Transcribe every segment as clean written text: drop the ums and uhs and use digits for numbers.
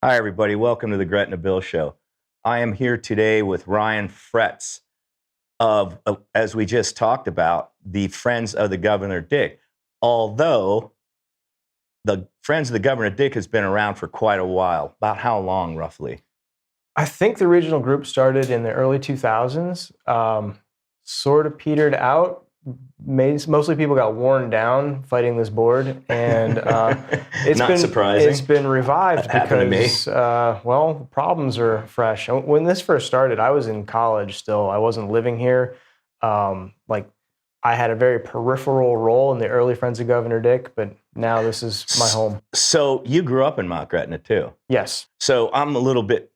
Hi, everybody. Welcome to the Gretna Bill Show. I am here today with Ryan Fretz of, as we just talked about, the Friends of the Governor Dick. Although the Friends of the Governor Dick has been around for quite a while. About how long, roughly? I think the regional group started in the early 2000s, sort of petered out. Mostly people got worn down fighting this board, and it's been revived because, the problems are fresh. When this first started, I was in college still. I wasn't living here. I had a very peripheral role in the early Friends of Governor Dick, but now this is my home. So you grew up in Mount Gretna, too? Yes. So I'm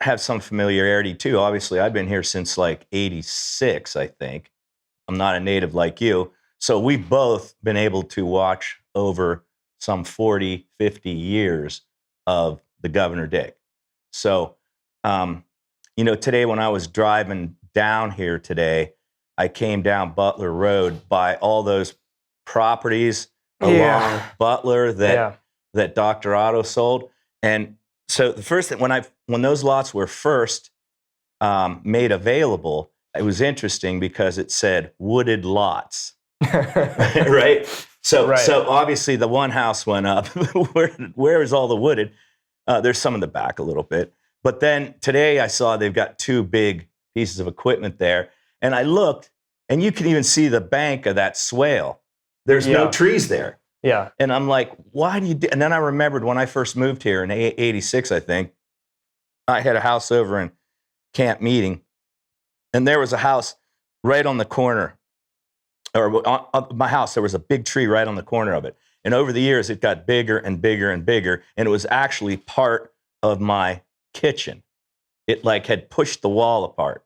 have some familiarity, too. Obviously, I've been here since like 86, I think. I'm not a native like you. So we've both been able to watch over some 40, 50 years of the Governor Dick. So, today when I was driving down here today, I came down Butler Road by all those properties along Butler that Dr. Otto sold. And so the first thing, when those lots were first made available, it was interesting because it said wooded lots, right? So obviously the one house went up. Where is all the wooded? There's some in the back a little bit. But then today I saw they've got two big pieces of equipment there. And I looked, and you can even see the bank of that swale. There's no trees there. Yeah. And I'm like, why do you do? And then I remembered when I first moved here in 86, I think, I had a house over in Camp Meeting. And there was a house right on the corner, or on my house, there was a big tree right on the corner of it. And over the years, it got bigger and bigger and bigger. And it was actually part of my kitchen. It had pushed the wall apart.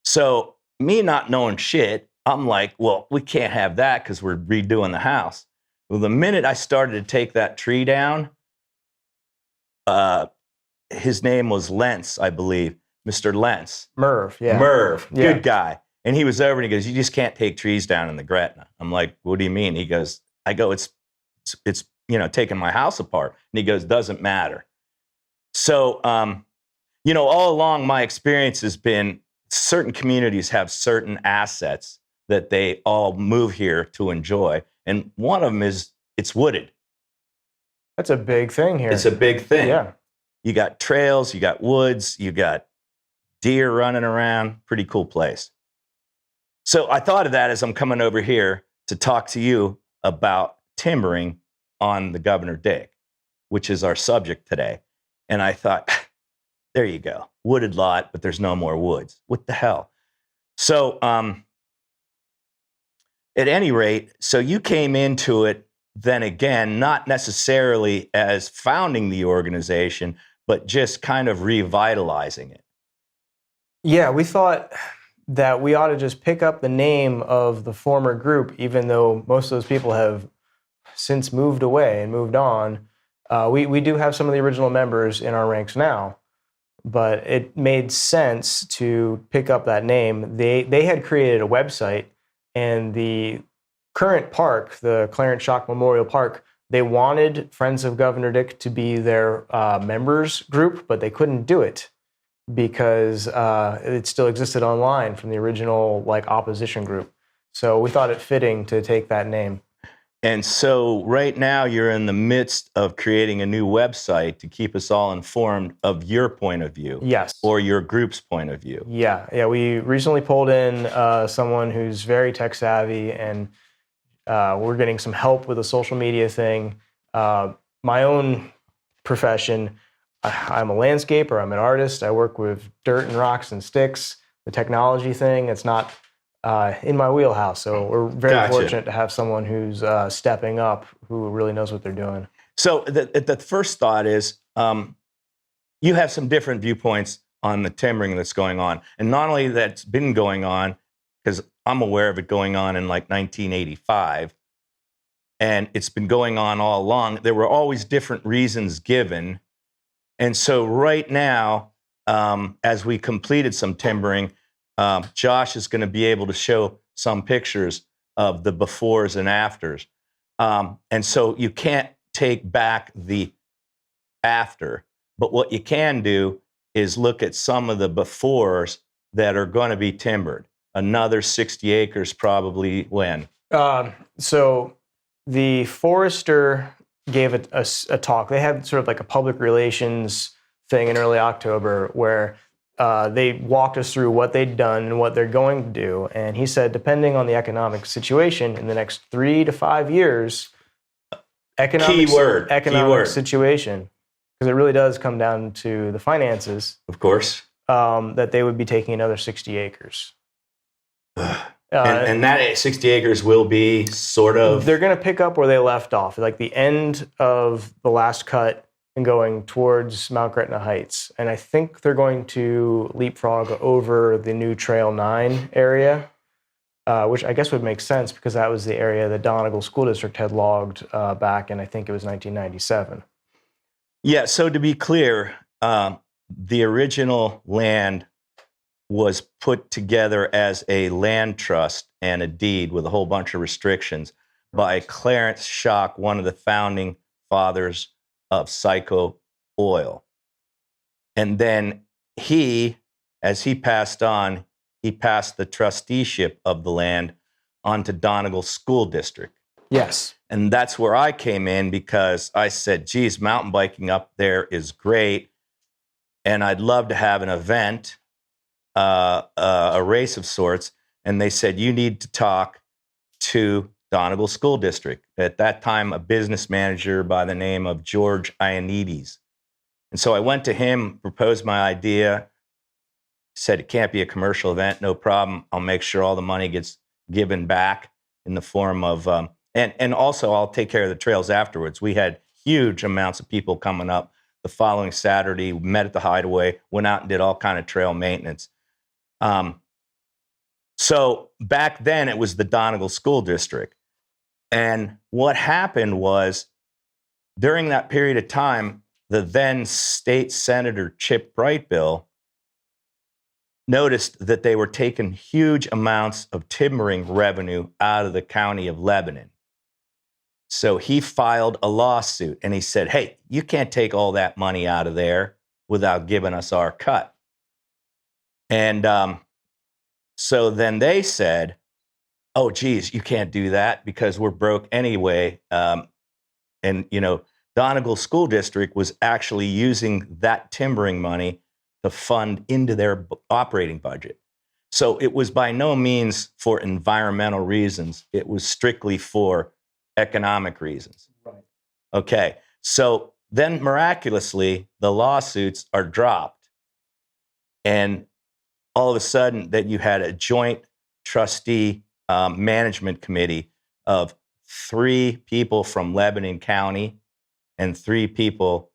So me not knowing shit, I'm like, well, we can't have that because we're redoing the house. Well, the minute I started to take that tree down, his name was Lentz, I believe. Mr. Lentz. Merv, yeah. Merv, good guy. And he was over and he goes, you just can't take trees down in the Gretna. I'm like, what do you mean? He goes, it's taking my house apart. And he goes, doesn't matter. So, all along my experience has been certain communities have certain assets that they all move here to enjoy. And one of them is it's wooded. That's a big thing here. It's a big thing. Yeah. You got trails, you got woods, you got deer running around. Pretty cool place. So I thought of that as I'm coming over here to talk to you about timbering on the Governor Dick, which is our subject today. And I thought, there you go. Wooded lot, but there's no more woods. What the hell? So at any rate, so you came into it then again, not necessarily as founding the organization, but just kind of revitalizing it. Yeah, we thought that we ought to just pick up the name of the former group, even though most of those people have since moved away and moved on. We do have some of the original members in our ranks now, but it made sense to pick up that name. They had created a website, and the current park, the Clarence Shock Memorial Park, they wanted Friends of Governor Dick to be their members group, but they couldn't do it because it still existed online from the original opposition group. So we thought it fitting to take that name. And so right now you're in the midst of creating a new website to keep us all informed of your point of view. Yes. Or your group's point of view. Yeah. We recently pulled in someone who's very tech savvy, and we're getting some help with a social media thing. My own profession, I'm a landscaper, I'm an artist, I work with dirt and rocks and sticks. The technology thing, it's not in my wheelhouse. So we're very fortunate to have someone who's stepping up, who really knows what they're doing. So the first thought is you have some different viewpoints on the timbering that's going on. And not only that's been going on, because I'm aware of it going on in 1985, and it's been going on all along. There were always different reasons given. And so right now, as we completed some timbering, Josh is going to be able to show some pictures of the befores and afters. And so you can't take back the after, But what you can do is look at some of the befores that are going to be timbered. Another 60 acres probably when? So the forester gave a talk. They had sort of like a public relations thing in early October where they walked us through what they'd done and what they're going to do. And he said, depending on the economic situation in the next 3 to 5 years, economic situation, because it really does come down to the finances, of course, that they would be taking another 60 acres. And that 60 acres will be sort of... They're going to pick up where they left off, like the end of the last cut and going towards Mount Gretna Heights. And I think they're going to leapfrog over the new Trail 9 area, which I guess would make sense because that was the area the Donegal School District had logged back in, I think it was 1997. Yeah, so to be clear, the original land was put together as a land trust and a deed with a whole bunch of restrictions by Clarence Schock, one of the founding fathers of Psycho Oil. And then as he passed on, he passed the trusteeship of the land onto Donegal School District. Yes. And that's where I came in because I said, geez, mountain biking up there is great. And I'd love to have an event, a race of sorts. And they said, you need to talk to Donegal School District. At that time, a business manager by the name of George Ioannidis. And so I went to him, proposed my idea, said it can't be a commercial event, no problem. I'll make sure all the money gets given back in the form of, and also I'll take care of the trails afterwards. We had huge amounts of people coming up the following Saturday, met at the Hideaway, went out and did all kind of trail maintenance. So back then it was the Donegal School District. And what happened was during that period of time, the then state senator, Chip Brightbill, noticed that they were taking huge amounts of timbering revenue out of the county of Lebanon. So he filed a lawsuit and he said, hey, you can't take all that money out of there without giving us our cut. And so then they said, oh, geez, you can't do that because we're broke anyway. And, Donegal School District was actually using that timbering money to fund into their operating budget. So it was by no means for environmental reasons. It was strictly for economic reasons. Right. Okay. So then miraculously, the lawsuits are dropped. And all of a sudden that you had a joint trustee management committee of 3 people from Lebanon County and 3 people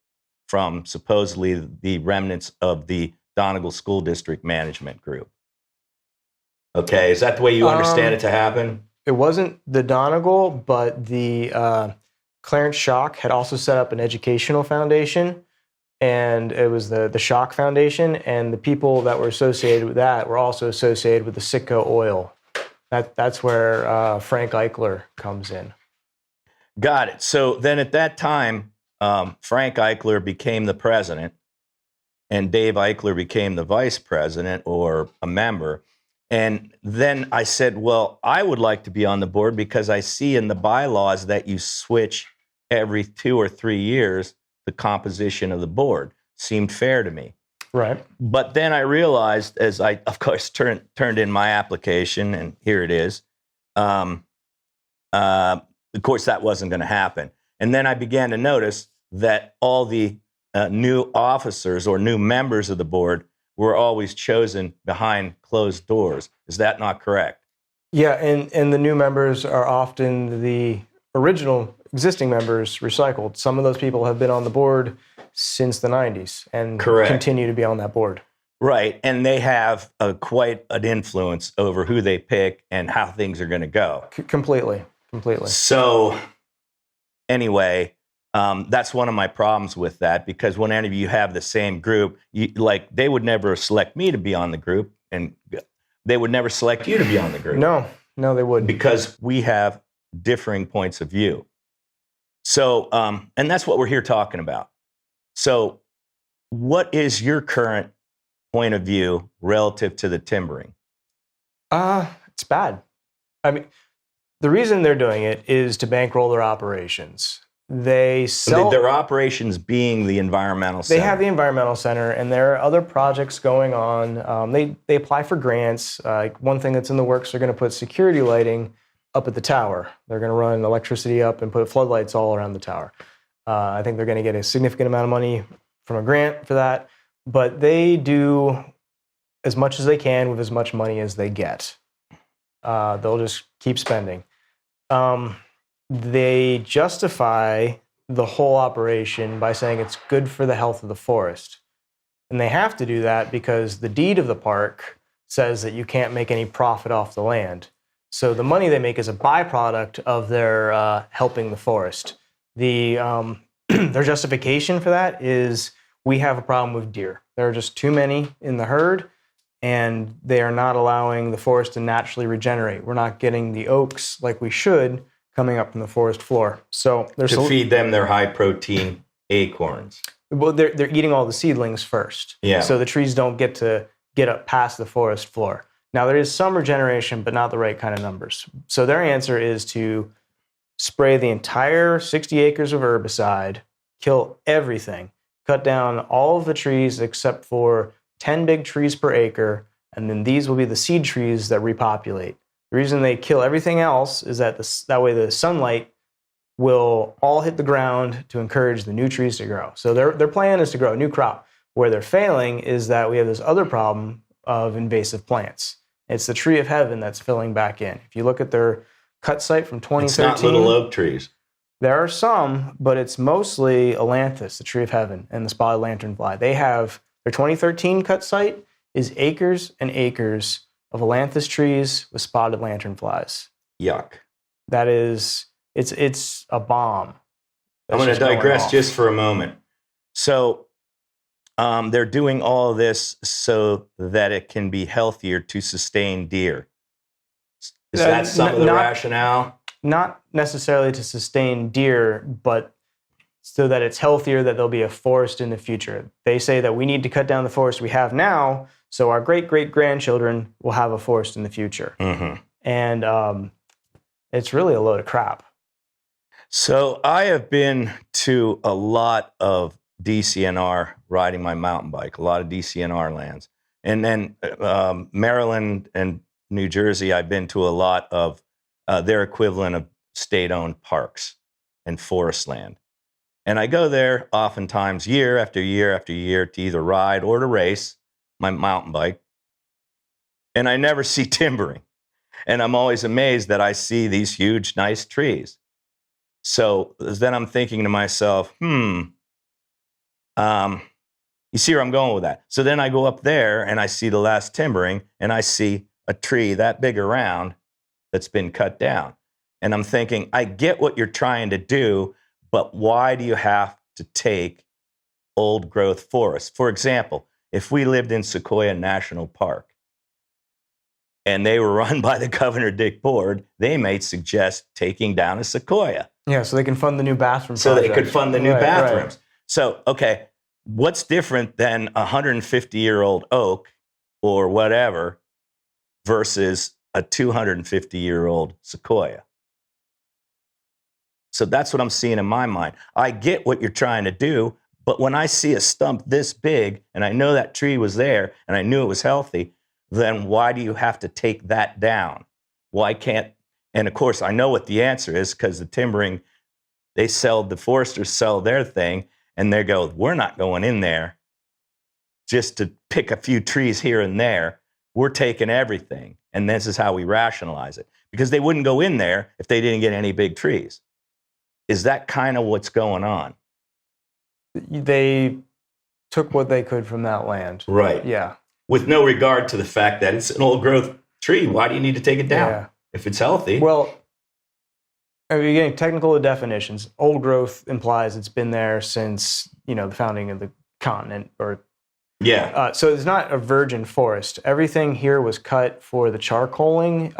from supposedly the remnants of the Donegal School District Management Group. Okay, is that the way you understand it to happen? It wasn't the Donegal, but the Clarence Schock had also set up an educational foundation, and it was the Schock Foundation, and the people that were associated with that were also associated with the Sitco Oil. That's where Frank Eichler comes in. Got it. So then at that time, Frank Eichler became the president, and Dave Eichler became the vice president or a member. And then I said, well, I would like to be on the board because I see in the bylaws that you switch every 2 or 3 years the composition of the board. Seemed fair to me. Right. But then I realized, as I, of course, turned in my application, and here it is, of course, that wasn't going to happen. And then I began to notice that all the new officers or new members of the board were always chosen behind closed doors. Is that not correct? Yeah, and the new members are often the original existing members recycled. Some of those people have been on the board since the 90s and continue to be on that board. Right, and they have quite an influence over who they pick and how things are going to go. Completely. So anyway, that's one of my problems with that, because whenever you have the same group, they would never select me to be on the group, and they would never select you to be on the group. No, they wouldn't. Because we have differing points of view. So, and that's what we're here talking about. So what is your current point of view relative to the timbering? It's bad. I mean, the reason they're doing it is to bankroll their operations. They sell Their operations being the environmental center. They have the environmental center, and there are other projects going on. They apply for grants. One thing that's in the works, they're going to put security lighting up at the tower. They're going to run electricity up and put floodlights all around the tower. I think they're going to get a significant amount of money from a grant for that. But they do as much as they can with as much money as they get. They'll just keep spending. They justify the whole operation by saying it's good for the health of the forest. And they have to do that because the deed of the park says that you can't make any profit off the land. So the money they make is a byproduct of their helping the forest. Their justification for that is we have a problem with deer. There are just too many in the herd, and they are not allowing the forest to naturally regenerate. We're not getting the oaks like we should coming up from the forest floor. So to feed them their high protein acorns. Well, they're eating all the seedlings first. Yeah. So the trees don't get up past the forest floor. Now there is some regeneration, but not the right kind of numbers. So their answer is to spray the entire 60 acres of herbicide, kill everything, cut down all of the trees except for 10 big trees per acre, and then these will be the seed trees that repopulate. The reason they kill everything else is that that way the sunlight will all hit the ground to encourage the new trees to grow. So their plan is to grow a new crop. Where they're failing is that we have this other problem of invasive plants. It's the tree of heaven that's filling back in. If you look at their cut site from 2013. It's not little oak trees. There are some, but it's mostly Ailanthus, the tree of heaven, and the spotted lanternfly. They have their 2013 cut site is acres and acres of Ailanthus trees with spotted lanternflies. Yuck. That is, it's a bomb. I'm going to digress just for a moment. So they're doing all of this so that it can be healthier to sustain deer. Is that some of the rationale? Not necessarily to sustain deer, but so that it's healthier, that there'll be a forest in the future. They say that we need to cut down the forest we have now so our great-great-grandchildren will have a forest in the future. Mm-hmm. And it's really a load of crap. So I have been to a lot of DCNR riding my mountain bike, a lot of DCNR lands. And then Maryland and New Jersey, I've been to a lot of their equivalent of state-owned parks and forest land. And I go there oftentimes year after year after year to either ride or to race my mountain bike. And I never see timbering. And I'm always amazed that I see these huge, nice trees. So then I'm thinking to myself, you see where I'm going with that. So then I go up there and I see the last timbering and I see a tree that big around that's been cut down. And I'm thinking, I get what you're trying to do, but why do you have to take old growth forests? For example, if we lived in Sequoia National Park and they were run by the Governor Dick Board, they might suggest taking down a sequoia. Yeah, so they can fund the new bathroom So project. they could fund the new bathrooms. Right. So, okay, what's different than a 150-year-old oak or whatever versus a 250-year-old sequoia? So that's what I'm seeing in my mind. I get what you're trying to do, but when I see a stump this big and I know that tree was there and I knew it was healthy, then why do you have to take that down? Why can't, and of course I know what the answer is, because the timbering, the foresters sell their thing and they go, we're not going in there just to pick a few trees here and there. We're taking everything. And this is how we rationalize it, because they wouldn't go in there if they didn't get any big trees. Is that kind of what's going on? They took what they could from that land. Right. Yeah. With no regard to the fact that it's an old growth tree. Why do you need to take it down if it's healthy? Well, I mean, getting technical definitions, old growth implies it's been there since, the founding of the continent. So it's not a virgin forest. Everything here was cut for the charcoaling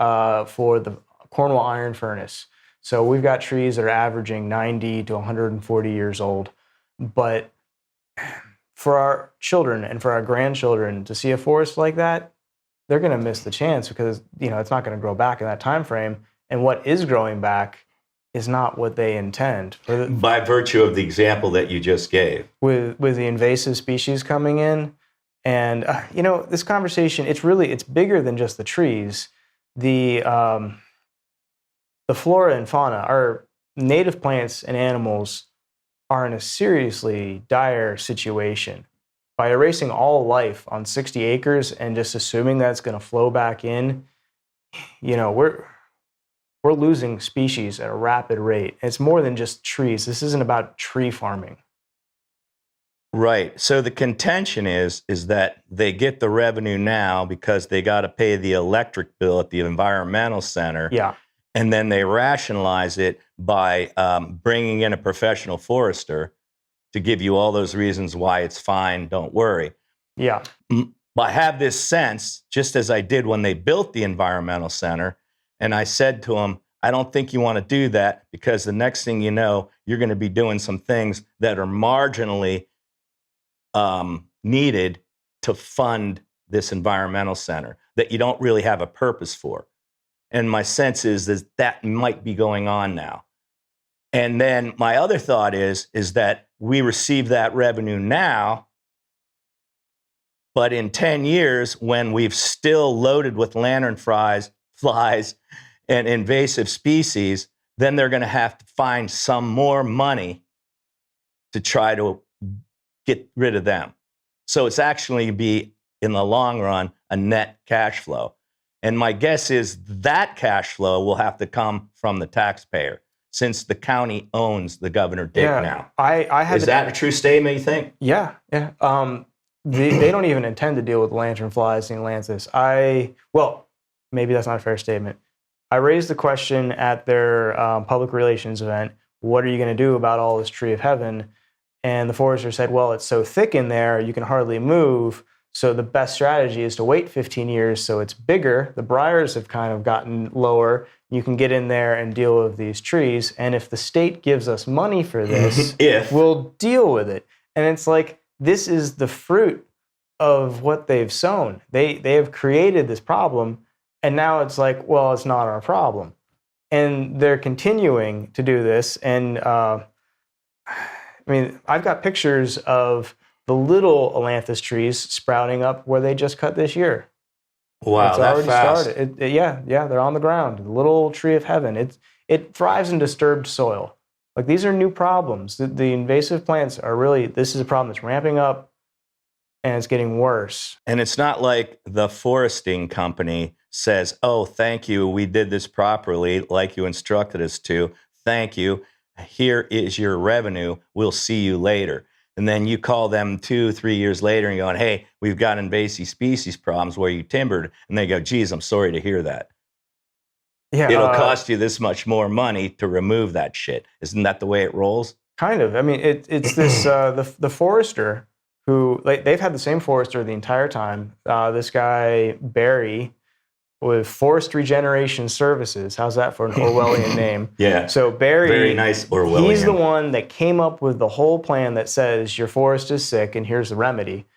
for the Cornwall iron furnace. So we've got trees that are averaging 90 to 140 years old. But for our children and for our grandchildren to see a forest like that, they're going to miss the chance because, it's not going to grow back in that time frame. And what is growing back is not what they intend. By virtue of the example that you just gave. With the invasive species coming in. And, this conversation, it's bigger than just the trees. The flora and fauna, our native plants and animals are in a seriously dire situation. By erasing all life on 60 acres and just assuming that it's going to flow back in, we're losing species at a rapid rate. It's more than just trees. This isn't about tree farming. Right. So the contention is that they get the revenue now because they got to pay the electric bill at the environmental center. Yeah. And then they rationalize it by bringing in a professional forester to give you all those reasons why it's fine, don't worry. Yeah. I have this sense, just as I did when they built the environmental center, and I said to them, I don't think you want to do that because the next thing you know, you're going to be doing some things that are marginally needed to fund this environmental center that you don't really have a purpose for. And my sense is that might be going on now. And then my other thought is that we receive that revenue now, but in 10 years, when we've still loaded with lanternflies and invasive species, then they're going to have to find some more money to try to get rid of them. So it's actually be, in the long run, a net cash flow. And my guess is that cash flow will have to come from the taxpayer, since the county owns the Governor Dick now. Is that a true statement, you think? Yeah. They don't even intend to deal with lanternflies in Atlantis. Well, maybe that's not a fair statement. I raised the question at their public relations event, what are you going to do about all this tree of heaven? And the forester said, well, it's so thick in there, you can hardly move. So the best strategy is to wait 15 years so it's bigger. The briars have kind of gotten lower. You can get in there and deal with these trees. And if the state gives us money for this, we'll deal with it. And it's like, this is the fruit of what they've sown. They have created this problem. And now it's like, well, it's not our problem. And they're continuing to do this. And I've got pictures of the little ailanthus trees sprouting up where they just cut this year. Wow, it's that already fast. started. Yeah, they're on the ground. The little tree of heaven. It thrives in disturbed soil. Like, these are new problems. The invasive plants are really, this is a problem that's ramping up and it's getting worse. And it's not like the foresting company says, oh, thank you, we did this properly, like you instructed us to. Thank you. Here is your revenue. We'll see you later. And then you call them 2-3 years later and going, hey, we've got invasive species problems where you timbered. And they go, geez, I'm sorry to hear that. Yeah, it'll cost you this much more money to remove that shit. Isn't that the way it rolls? Kind of. I mean, it's this, the forester who, they've had the same forester the entire time. This guy, Barry, with Forest Regeneration Services. How's that for an Orwellian name? Yeah. So Barry, very nice Orwellian. He's the one that came up with the whole plan that says your forest is sick and here's the remedy.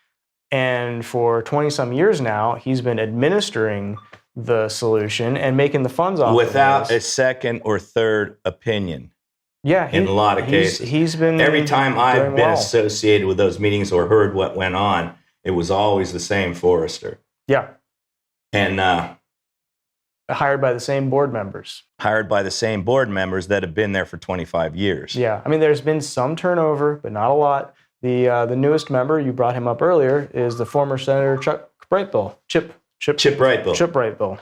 And for 20-some years now, he's been administering the solution and making the funds off without a second or third opinion. Yeah, in a lot of cases. He's been every time I've been associated with those meetings or heard what went on, it was always the same forester. Yeah. And hired by the same board members. Hired by the same board members that have been there for 25 years. Yeah. I mean, there's been some turnover, but not a lot. The newest member, you brought him up earlier, is the former Senator Chip Brightbill. Chip Brightbill. Chip Brightbill.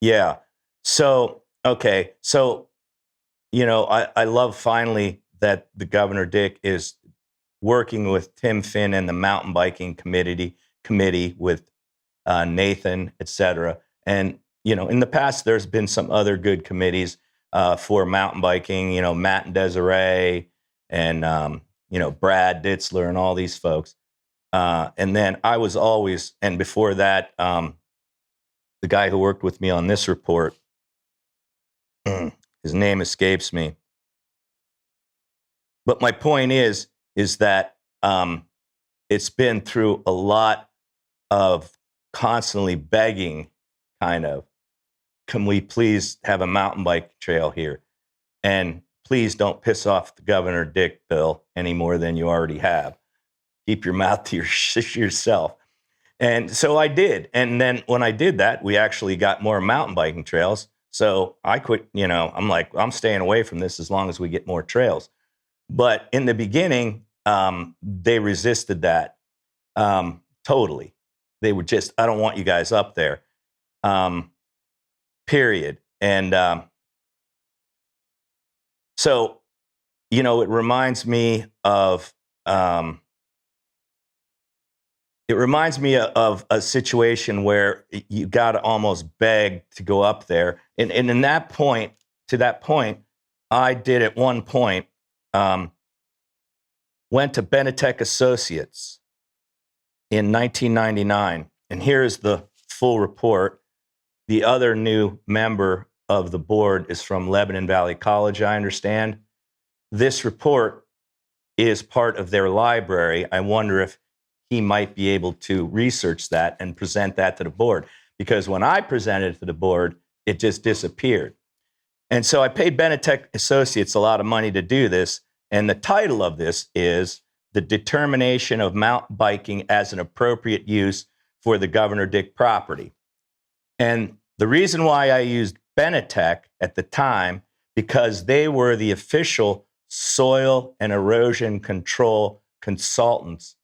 Yeah. So, okay. So, I love finally that the Governor Dick is working with Tim Finn and the mountain biking committee with Nathan, et cetera. And, in the past, there's been some other good committees for mountain biking, Matt and Desiree and, Brad Ditzler and all these folks. And then I was always, and before that, the guy who worked with me on this report, his name escapes me. But my point is that it's been through a lot of constantly begging, kind of, can we please have a mountain bike trail here? And please don't piss off the Governor Dick Bill any more than you already have. Keep your mouth to yourself. And so I did. And then when I did that, we actually got more mountain biking trails. So I quit, I'm like, I'm staying away from this as long as we get more trails. But in the beginning, they resisted that totally. They were just, I don't want you guys up there, period. And so, it reminds me of a situation where you got to almost beg to go up there. And in that point, I did at one point, went to Benetech Associates in 1999. And here's the full report. The other new member of the board is from Lebanon Valley College, I understand. This report is part of their library. I wonder if he might be able to research that and present that to the board. Because when I presented it to the board, it just disappeared. And so I paid Benetech Associates a lot of money to do this. And the title of this is The Determination of Mountain Biking as an Appropriate Use for the Governor Dick Property. And the reason why I used Benetech at the time, because they were the official soil and erosion control consultants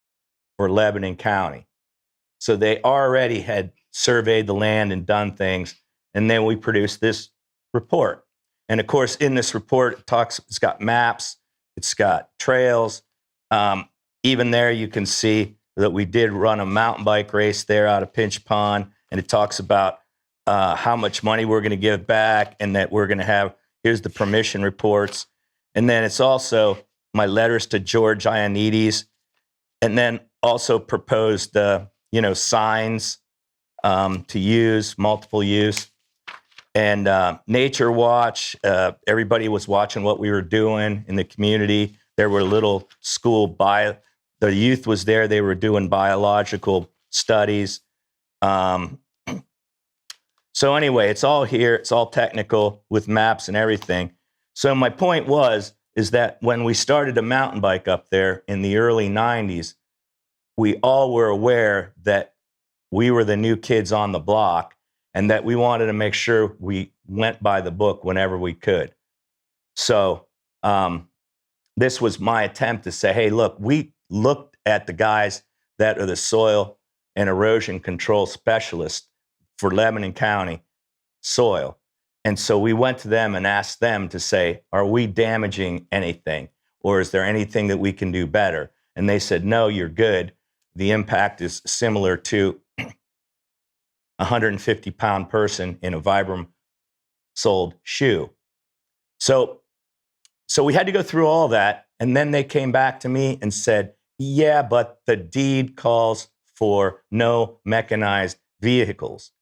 for Lebanon County. So they already had surveyed the land and done things. And then we produced this report. And of course, in this report, it's got maps, it's got trails. Even there, you can see that we did run a mountain bike race there out of Pinch Pond. And it talks about how much money we're going to give back, and that we're going to have, here's the permission reports. And then it's also my letters to George Ioannidis, and then also proposed, signs to use, multiple use. And Nature Watch, everybody was watching what we were doing in the community. There were little the youth was there. They were doing biological studies. So anyway, it's all here. It's all technical with maps and everything. So my point is that when we started a mountain bike up there in the early 90s, we all were aware that we were the new kids on the block, and that we wanted to make sure we went by the book whenever we could. So this was my attempt to say, hey, look, we looked at the guys that are the soil and erosion control specialists for Lebanon County soil. And so we went to them and asked them to say, are we damaging anything? Or is there anything that we can do better? And they said, no, you're good. The impact is similar to a 150-pound person in a Vibram-soled shoe. So we had to go through all that. And then they came back to me and said, yeah, but the deed calls for no mechanized vehicles.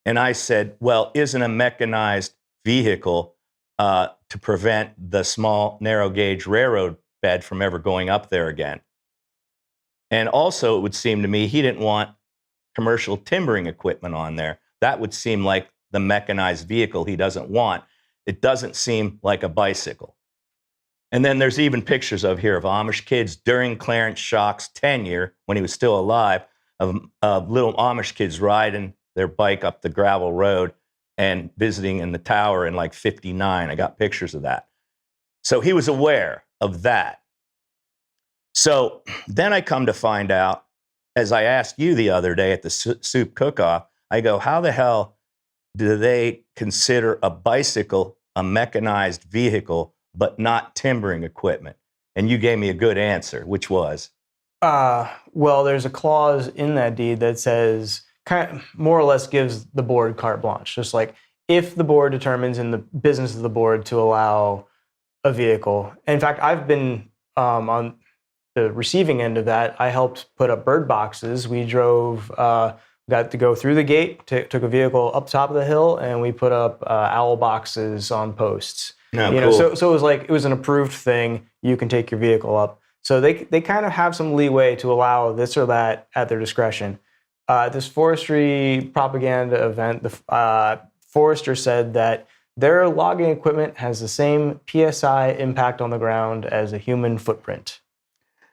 And I said, well, isn't a mechanized vehicle to prevent the small narrow gauge railroad bed from ever going up there again? And also, it would seem to me he didn't want commercial timbering equipment on there. That would seem like the mechanized vehicle he doesn't want. It doesn't seem like a bicycle. And then there's even pictures of Amish kids during Clarence Shock's tenure, when he was still alive, of little Amish kids riding their bike up the gravel road and visiting in the tower in like 59. I got pictures of that. So he was aware of that. So then I come to find out, as I asked you the other day at the soup cook-off, I go, how the hell do they consider a bicycle a mechanized vehicle but not timbering equipment? And you gave me a good answer, which was? Well, there's a clause in that deed that says, kind of more or less gives the board carte blanche. Just like if the board determines in the business of the board to allow a vehicle. In fact, I've been on the receiving end of that. I helped put up bird boxes. We drove, got to go through the gate, took a vehicle up top of the hill, and we put up owl boxes on posts. No, You know, cool. so it was like it was an approved thing. You can take your vehicle up. So they kind of have some leeway to allow this or that at their discretion. This forestry propaganda event, the forester said that their logging equipment has the same PSI impact on the ground as a human footprint.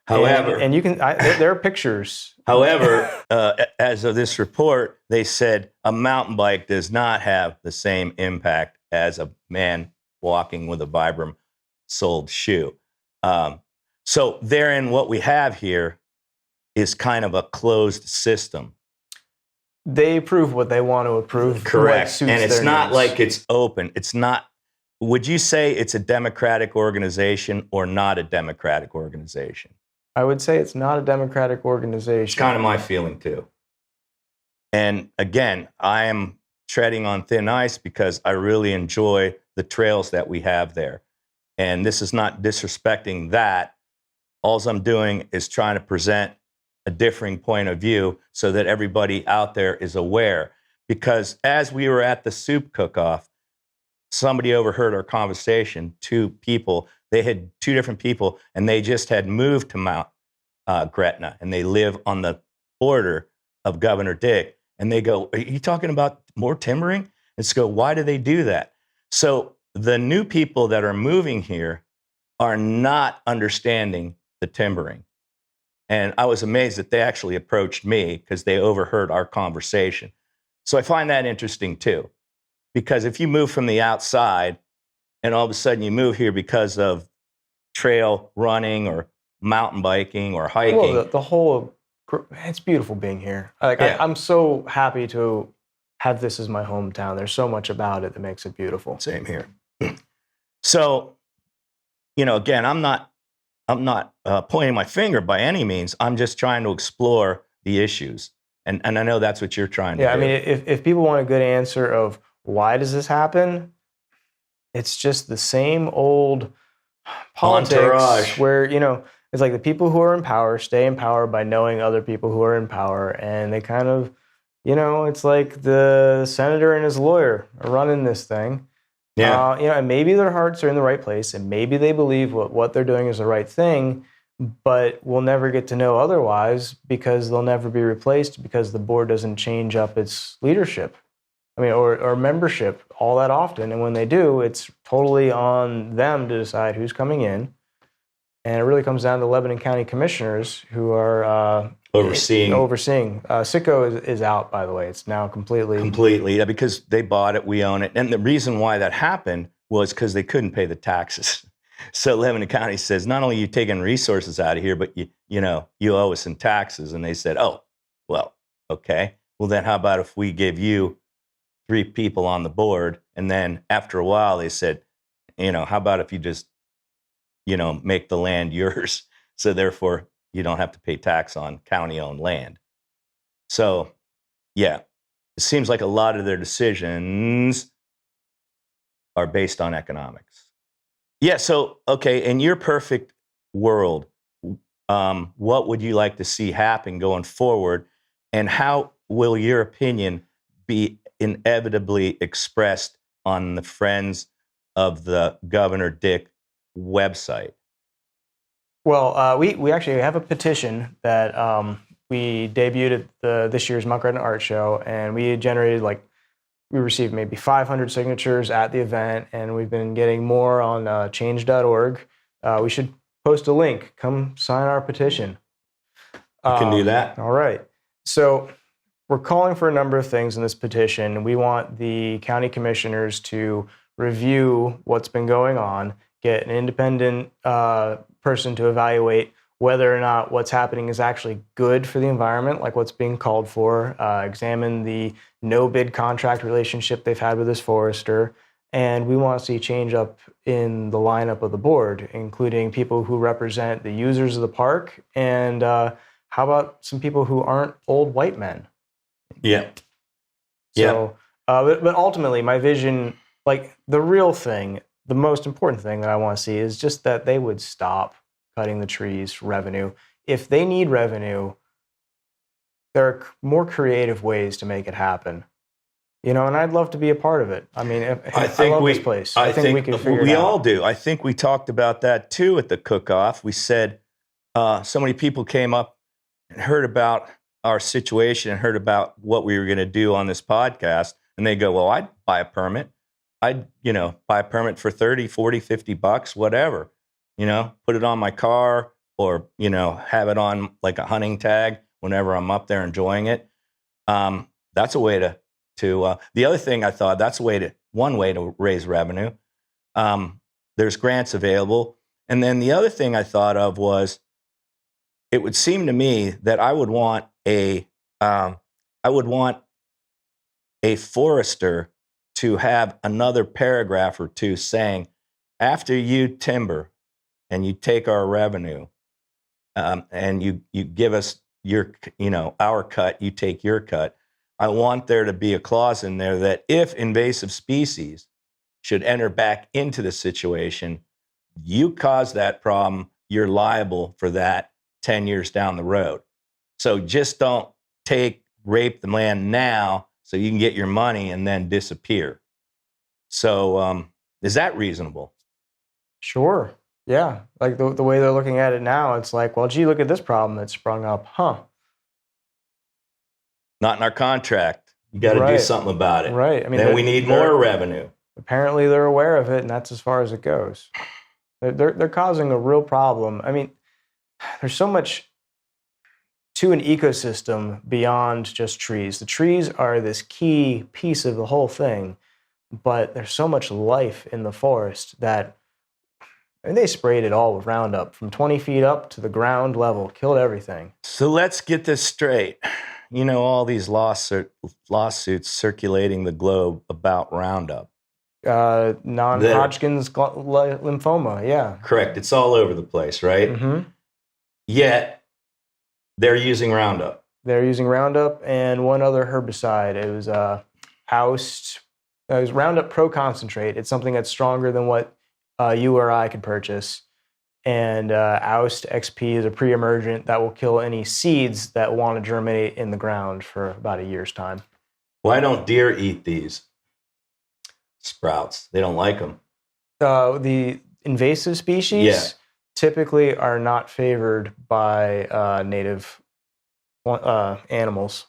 However, and you can there are pictures. However, as of this report, they said a mountain bike does not have the same impact as a man walking with a Vibram-soled shoe. So therein, what we have here is kind of a closed system. They approve what they want to approve. Correct. And it's not needs. like it's open. It's not. Would you say it's a democratic organization or not a democratic organization? I would say it's not a democratic organization. It's kind of my feeling too. And again, I am treading on thin ice because I really enjoy the trails that we have there. And this is not disrespecting that. All I'm doing is trying to present a differing point of view so that everybody out there is aware. Because as we were at the soup cook-off, somebody overheard our conversation. Two people, they had two different people, and they just had moved to Mount Gretna, and they live on the border of Governor Dick. And they go, "Are you talking about more timbering?" And so go, "Why do they do that?" So the new people that are moving here are not understanding the timbering. And I was amazed that they actually approached me because they overheard our conversation. So I find that interesting too. Because if you move from the outside and all of a sudden you move here because of trail running or mountain biking or hiking. Well, the whole, it's beautiful being here. Like Yeah. I'm so happy to have this as my hometown. There's so much about it that makes it beautiful. Same here. So, again, I'm not pointing my finger by any means. I'm just trying to explore the issues. And I know that's what you're trying to do. Yeah, I mean, if people want a good answer of why does this happen, it's just the same old politics Entourage. where, it's like the people who are in power stay in power by knowing other people who are in power. And they kind of, it's like the senator and his lawyer are running this thing. Yeah. And maybe their hearts are in the right place, and maybe they believe what they're doing is the right thing, but we'll never get to know otherwise because they'll never be replaced because the board doesn't change up its leadership. I mean, or membership all that often. And when they do, it's totally on them to decide who's coming in. And it really comes down to Lebanon County commissioners who are overseeing. Sicko is out, by the way. It's now completely. Yeah, because they bought it, we own it. And the reason why that happened was because they couldn't pay the taxes. So Lebanon County says, not only are you taking resources out of here, but you owe us in taxes. And they said, oh, well, okay. Well, then how about if we give you 3 people on the board? And then after a while, they said, how about if you just, make the land yours? So therefore, you don't have to pay tax on county-owned land. So, yeah, it seems like a lot of their decisions are based on economics. Yeah, so, okay, in your perfect world, what would you like to see happen going forward? And how will your opinion be inevitably expressed on the Friends of the Governor Dick website? Well, we actually have a petition that we debuted at this year's Mount Gretna Art Show, and we generated we received maybe 500 signatures at the event, and we've been getting more on change.org. We should post a link. Come sign our petition. You can do that. All right. So we're calling for a number of things in this petition. We want the county commissioners to review what's been going on, get an independent person to evaluate whether or not what's happening is actually good for the environment, like what's being called for, examine the no-bid contract relationship they've had with this forester, and we want to see change up in the lineup of the board, including people who represent the users of the park, and how about some people who aren't old white men? Yeah. So, but ultimately, my vision, the real thing, the most important thing that I want to see is just that they would stop cutting the trees for revenue. If they need revenue, there are more creative ways to make it happen. And I'd love to be a part of it. I mean, I love this place. I think we could figure it out. We all do. I think we talked about that too at the cook-off. We said so many people came up and heard about our situation and heard about what we were going to do on this podcast. And they go, well, I'd buy a permit. I'd, buy a permit for 30, 40, 50 bucks, whatever, put it on my car or, have it on like a hunting tag whenever I'm up there enjoying it. That's a way to the other thing I thought, that's one way to raise revenue. There's grants available. And then the other thing I thought of was, it would seem to me that I would want a forester to have another paragraph or two saying, after you timber and you take our revenue, and you give us our cut, you take your cut. I want there to be a clause in there that if invasive species should enter back into the situation, you cause that problem, you're liable for that 10 years down the road. So just don't rape the land now so you can get your money and then disappear. So is that reasonable? Sure. Yeah. Like the way they're looking at it now, it's like, well, gee, look at this problem that sprung up. Huh. Not in our contract. You got to do something about it. Right. I mean, then we need more revenue. Apparently they're aware of it, and that's as far as it goes. They're causing a real problem. I mean, there's so much to an ecosystem beyond just trees. The trees are this key piece of the whole thing, but there's so much life in the forest that, and they sprayed it all with Roundup from 20 feet up to the ground level, killed everything. So let's get this straight. All these lawsuits circulating the globe about Roundup. Non-Hodgkin's lymphoma, yeah. Correct. It's all over the place, right? Mm-hmm. Yet, they're using Roundup. They're using Roundup and one other herbicide. It was Oust. It was Roundup Pro Concentrate. It's something that's stronger than what you or I could purchase. And Oust XP is a pre-emergent that will kill any seeds that want to germinate in the ground for about a year's time. Why don't deer eat these sprouts? They don't like them. The invasive species typically are not favored by native animals.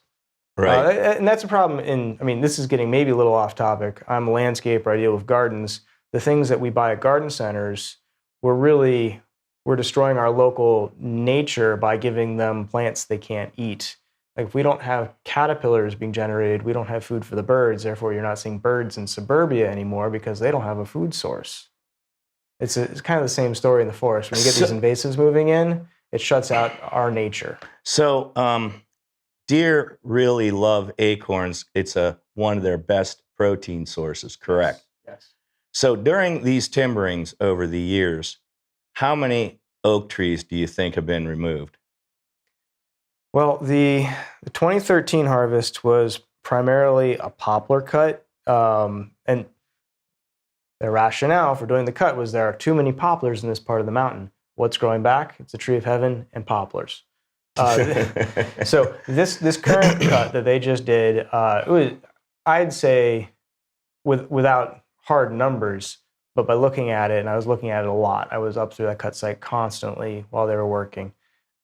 Right. And that's a problem this is getting maybe a little off topic. I'm a landscaper. I deal with gardens. The things that we buy at garden centers, we're destroying our local nature by giving them plants they can't eat. Like if we don't have caterpillars being generated, we don't have food for the birds. Therefore, you're not seeing birds in suburbia anymore because they don't have a food source. It's kind of the same story in the forest. When you get these invasives moving in, it shuts out our nature. So deer really love acorns. It's one of their best protein sources, correct? Yes. So during these timberings over the years, how many oak trees do you think have been removed? Well, the 2013 harvest was primarily a poplar cut, and the rationale for doing the cut was there are too many poplars in this part of the mountain. What's growing back? It's a tree of heaven and poplars. So this current cut that they just did, it was, I'd say, without hard numbers, but by looking at it, and I was looking at it a lot, I was up through that cut site constantly while they were working.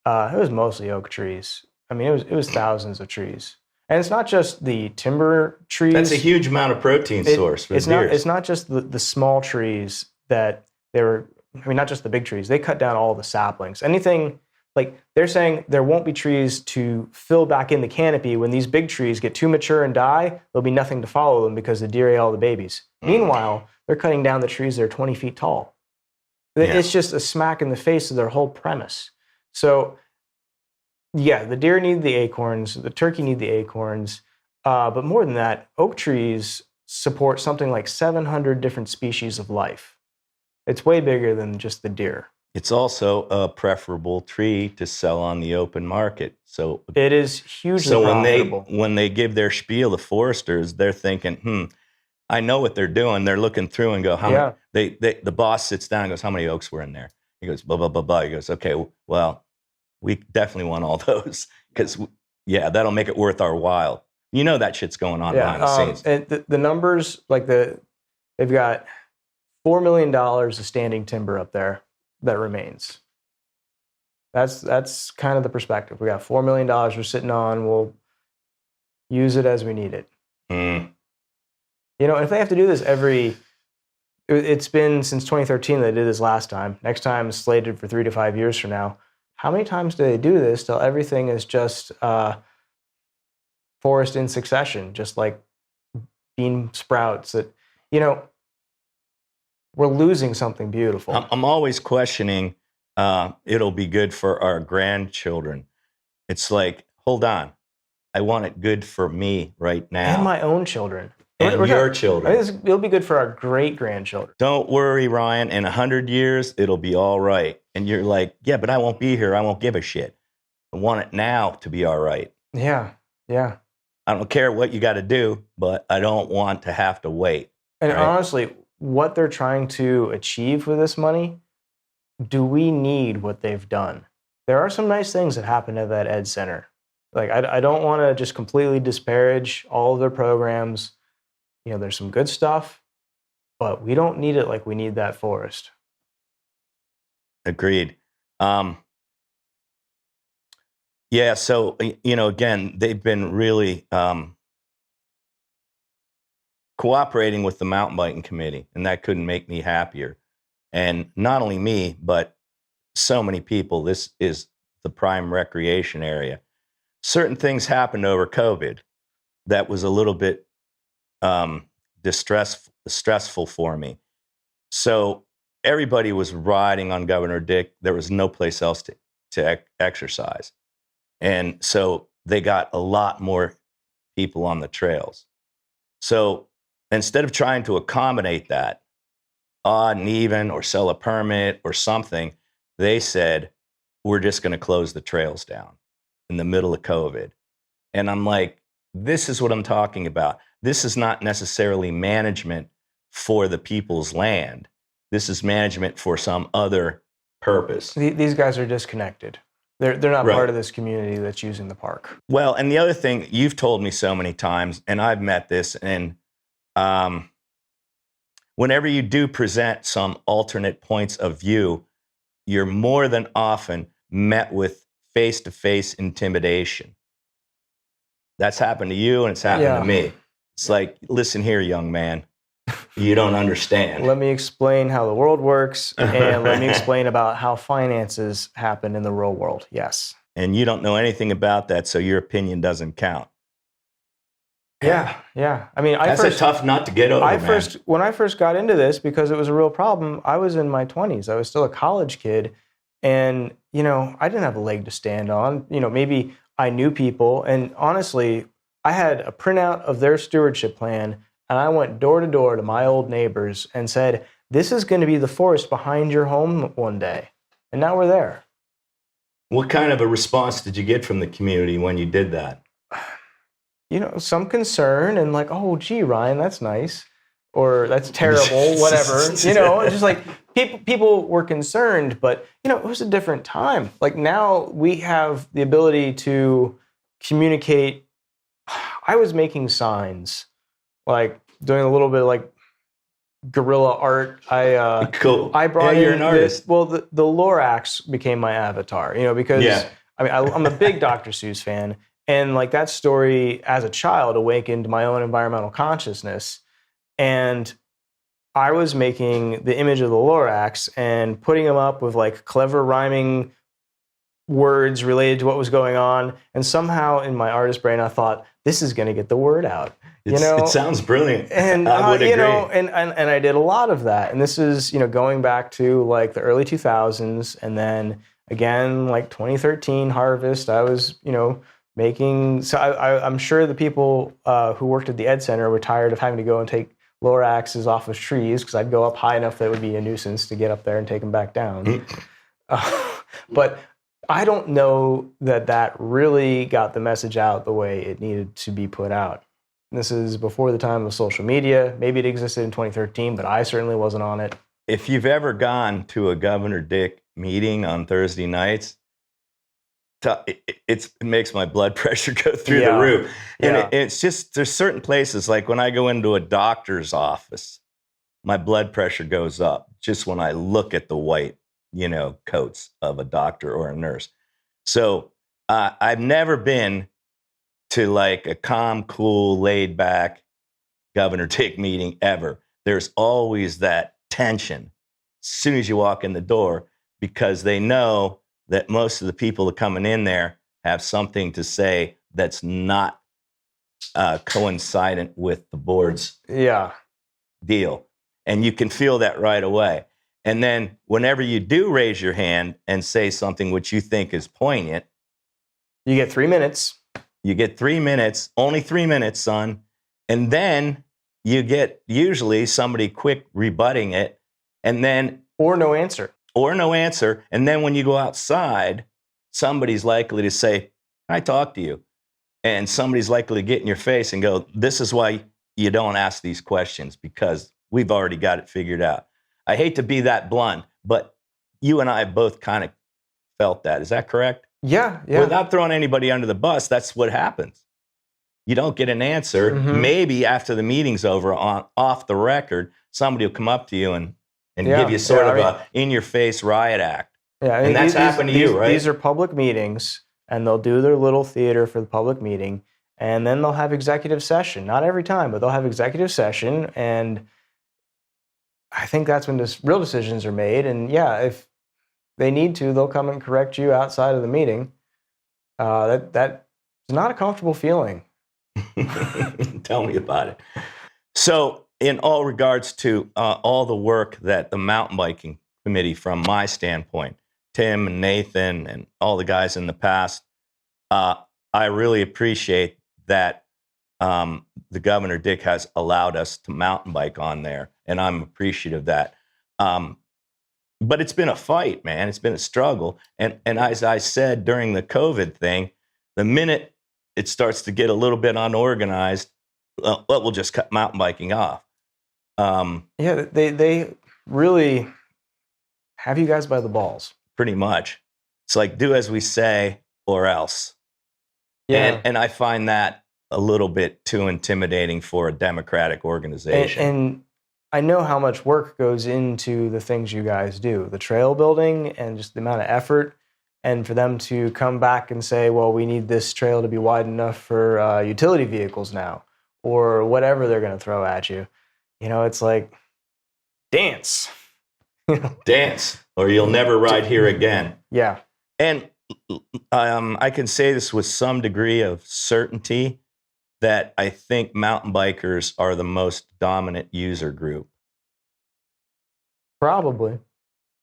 It was mostly oak trees. I mean, it was thousands of trees. And it's not just the timber trees. That's a huge amount of protein source for deer. It's not just the small trees that not just the big trees. They cut down all the saplings. Anything, like they're saying there won't be trees to fill back in the canopy. When these big trees get too mature and die, there'll be nothing to follow them because the deer ate all the babies. Meanwhile, they're cutting down the trees that are 20 feet tall. It's just a smack in the face of their whole premise. So, yeah, the deer need the acorns, the turkey need the acorns, but more than that, oak trees support something like 700 different species of life. It's way bigger than just the deer. It's also a preferable tree to sell on the open market. So it is hugely profitable. when they give their spiel, the foresters, they're thinking, I know what they're doing. They're looking through and go, how many? The boss sits down and goes, how many oaks were in there? He goes, blah, blah, blah, blah. He goes, okay, well, we definitely want all those because, that'll make it worth our while. You know that shit's going on behind the scenes. And the numbers, like they've got $4 million of standing timber up there that remains. That's kind of the perspective. We got $4 million we're sitting on. We'll use it as we need it. You know, if they have to do this it's been since 2013 they did this last time. Next time is slated for 3 to 5 years from now. How many times do they do this till everything is just forest in succession, just like bean sprouts? That, you know, we're losing something beautiful. I'm always questioning, it'll be good for our grandchildren. It's like, hold on. I want it good for me right now. And my own children. And your children. It'll be good for our great-grandchildren. Don't worry, Ryan. In 100 years, it'll be all right. And you're like, yeah, but I won't be here. I won't give a shit. I want it now to be all right. Yeah. I don't care what you got to do, but I don't want to have to wait. And honestly, what they're trying to achieve with this money, do we need what they've done? There are some nice things that happen at that Ed Center. Like, I don't want to just completely disparage all of their programs. You know, there's some good stuff, but we don't need it like we need that forest. Agreed. Yeah, so, you know, again, they've been really cooperating with the mountain biking committee, and that couldn't make me happier. And not only me, but so many people. This is the prime recreation area. Certain things happened over COVID that was a little bit stressful for me. So everybody was riding on Governor Dick. There was no place else to exercise. And so they got a lot more people on the trails. So instead of trying to accommodate that, odd and even, or sell a permit or something, they said, we're just going to close the trails down in the middle of COVID. And I'm like, this is what I'm talking about. This is not necessarily management for the people's land. This is management for some other purpose. These guys are disconnected. They're not Right. part of this community that's using the park. Well, and the other thing you've told me so many times, and I've met this, and whenever you do present some alternate points of view, you're more than often met with face-to-face intimidation. That's happened to you, and it's happened to me. It's like, listen here, young man, you don't understand. Let me explain how the world works, and let me explain about how finances happen in the real world. Yes. And you don't know anything about that, so your opinion doesn't count. Yeah. I mean, That's a tough nut to get over, man. When I first got into this, because it was a real problem, I was in my 20s. I was still a college kid, and, you know, I didn't have a leg to stand on. You know, maybe I knew people, and honestly, I had a printout of their stewardship plan, and I went door to door to my old neighbors and said, this is going to be the forest behind your home one day. And now we're there. What kind of a response did you get from the community when you did that? You know, some concern and like, oh, gee, Ryan, that's nice. Or that's terrible, whatever. You know, just like people were concerned, but, you know, it was a different time. Like now we have the ability to communicate. I was making signs, like doing a little bit of like guerrilla art. Cool. I brought you're in an artist. the Lorax became my avatar, you know, because I mean, I'm a big Dr. Seuss fan. And like that story as a child awakened my own environmental consciousness. And I was making the image of the Lorax and putting them up with like clever rhyming words related to what was going on. And somehow in my artist brain, I thought, this is going to get the word out. You know, it sounds brilliant. And I would agree. You know, and I did a lot of that. And this is, you know, going back to like the early 2000s. And then again, like 2013 harvest, I was, you know, making, so I'm sure the people who worked at the Ed Center were tired of having to go and take lower axes off of trees because I'd go up high enough that it would be a nuisance to get up there and take them back down. But I don't know that really got the message out the way it needed to be put out. This is before the time of social media. Maybe it existed in 2013, but I certainly wasn't on it. If you've ever gone to a Governor Dick meeting on Thursday nights, it makes my blood pressure go through the Yeah. roof. And Yeah. it's just, there's certain places, like when I go into a doctor's office, my blood pressure goes up just when I look at the white, coats of a doctor or a nurse. So I've never been to like a calm, cool, laid back Governor Dick meeting ever. There's always that tension as soon as you walk in the door, because they know that most of the people that coming in there have something to say that's not coincident with the board's deal. And you can feel that right away. And then whenever you do raise your hand and say something which you think is poignant, you get 3 minutes. You get 3 minutes, only 3 minutes, son. And then you get usually somebody quick rebutting it, and then or no answer. And then when you go outside, somebody's likely to say, "I talked to you." And somebody's likely to get in your face and go, "This is why you don't ask these questions, because we've already got it figured out." I hate to be that blunt, but you and I both kind of felt that. Is that correct? Yeah. Without throwing anybody under the bus, that's what happens. You don't get an answer. Mm-hmm. Maybe after the meeting's over, off the record, somebody will come up to you and give you sort of a in-your-face riot act. Yeah, and that's happened to you, right? These are public meetings, and they'll do their little theater for the public meeting, and then they'll have executive session. Not every time, but they'll have executive session, and I think that's when real decisions are made. And yeah, if they need to, they'll come and correct you outside of the meeting. That is not a comfortable feeling. Tell me about it. So, in all regards to all the work that the mountain biking committee, from my standpoint, Tim and Nathan and all the guys in the past, I really appreciate that the Governor Dick has allowed us to mountain bike on there, and I'm appreciative of that. But it's been a fight, man. It's been a struggle. And as I said during the COVID thing, the minute it starts to get a little bit unorganized, we'll just cut mountain biking off. They really have you guys by the balls. Pretty much. It's like, do as we say or else. Yeah. And I find that a little bit too intimidating for a democratic organization. And I know how much work goes into the things you guys do, the trail building and just the amount of effort. And for them to come back and say, well, we need this trail to be wide enough for utility vehicles now, or whatever they're going to throw at you. It's like, dance. Dance, or you'll never ride here again. Yeah. And I can say this with some degree of certainty, that I think mountain bikers are the most dominant user group. Probably.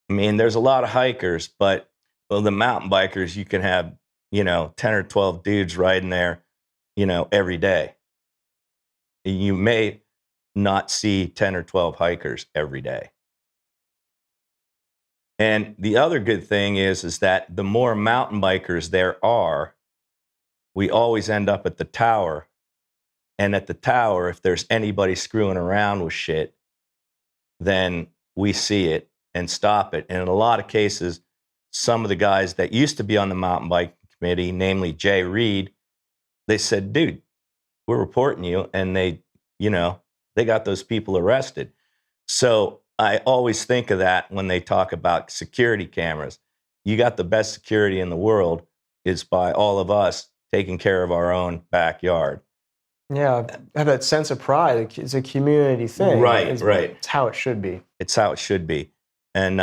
I mean, there's a lot of hikers, but the mountain bikers, you can have, 10 or 12 dudes riding there, every day. You may not see 10 or 12 hikers every day. And the other good thing is that the more mountain bikers there are, we always end up at the tower. And at the tower, if there's anybody screwing around with shit, then we see it and stop it. And in a lot of cases, some of the guys that used to be on the mountain bike committee, namely Jay Reed, they said, "Dude, we're reporting you." And they got those people arrested. So I always think of that when they talk about security cameras. You got the best security in the world is by all of us taking care of our own backyard. Yeah, have that sense of pride. It's a community thing. Right. It's how it should be. It's how it should be. And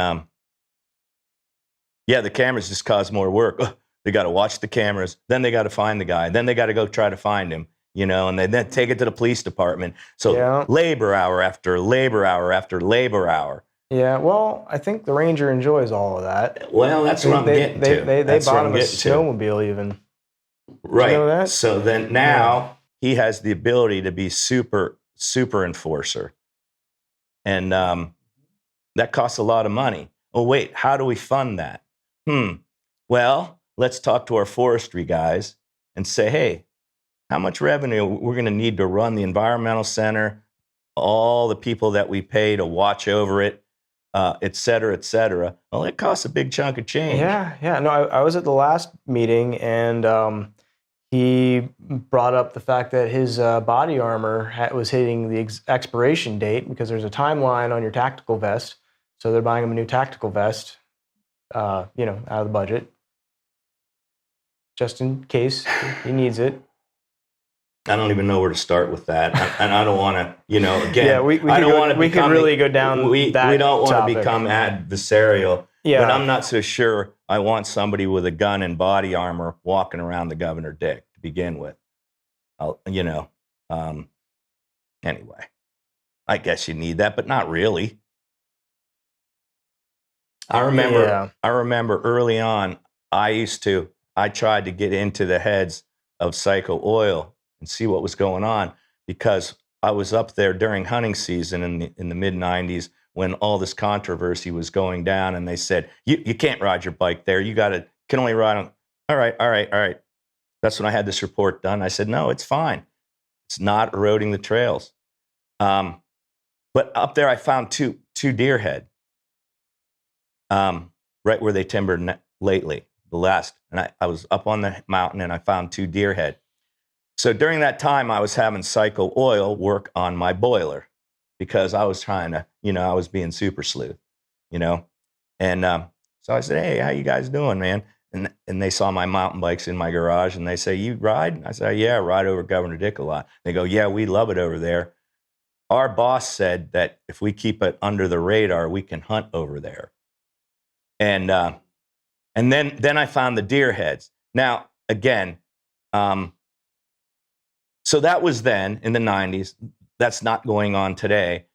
the cameras just cause more work. They got to watch the cameras. Then they got to find the guy. Then they got to go try to find him, and they then take it to the police department. So labor hour after labor hour after labor hour. Yeah, well, I think the Ranger enjoys all of that. Well, that's what I'm getting to. They bought him a snowmobile even. Right. Did you know that? So then now he has the ability to be super enforcer. And that costs a lot of money. Oh, wait, how do we fund that? Well, let's talk to our forestry guys and say, hey, how much revenue we're going to need to run the environmental center, all the people that we pay to watch over it, et cetera, et cetera. Well, it costs a big chunk of change. Yeah. No, I was at the last meeting, and he brought up the fact that his body armor was hitting the expiration date because there's a timeline on your tactical vest. So they're buying him a new tactical vest, out of the budget, just in case he needs it. I don't even know where to start with that, and I don't want to, again. Yeah, I don't want to. We could really go down. We don't want to become adversarial. Yeah, but I'm not so sure. I want somebody with a gun and body armor walking around the Governor Dick to begin with. Anyway, I guess you need that, but not really. I remember early on, I tried to get into the heads of Psycho Oil and see what was going on, because I was up there during hunting season in the mid 90s when all this controversy was going down, and they said, you can't ride your bike there. Can only ride on. All right. That's when I had this report done. I said, no, it's fine. It's not eroding the trails. But up there, I found two deer head, right where they timbered lately, the last. And I was up on the mountain, and I found 2 deer head. So during that time, I was having Psycho Oil work on my boiler, because I was trying to, I was being super sleuth, And so I said, hey, how you guys doing, man? And they saw my mountain bikes in my garage, and they say, you ride? I said, yeah, I ride over Governor Dick a lot. They go, yeah, we love it over there. Our boss said that if we keep it under the radar, we can hunt over there. And then I found the deer heads. Now, again, so that was then in the 90s. That's not going on today.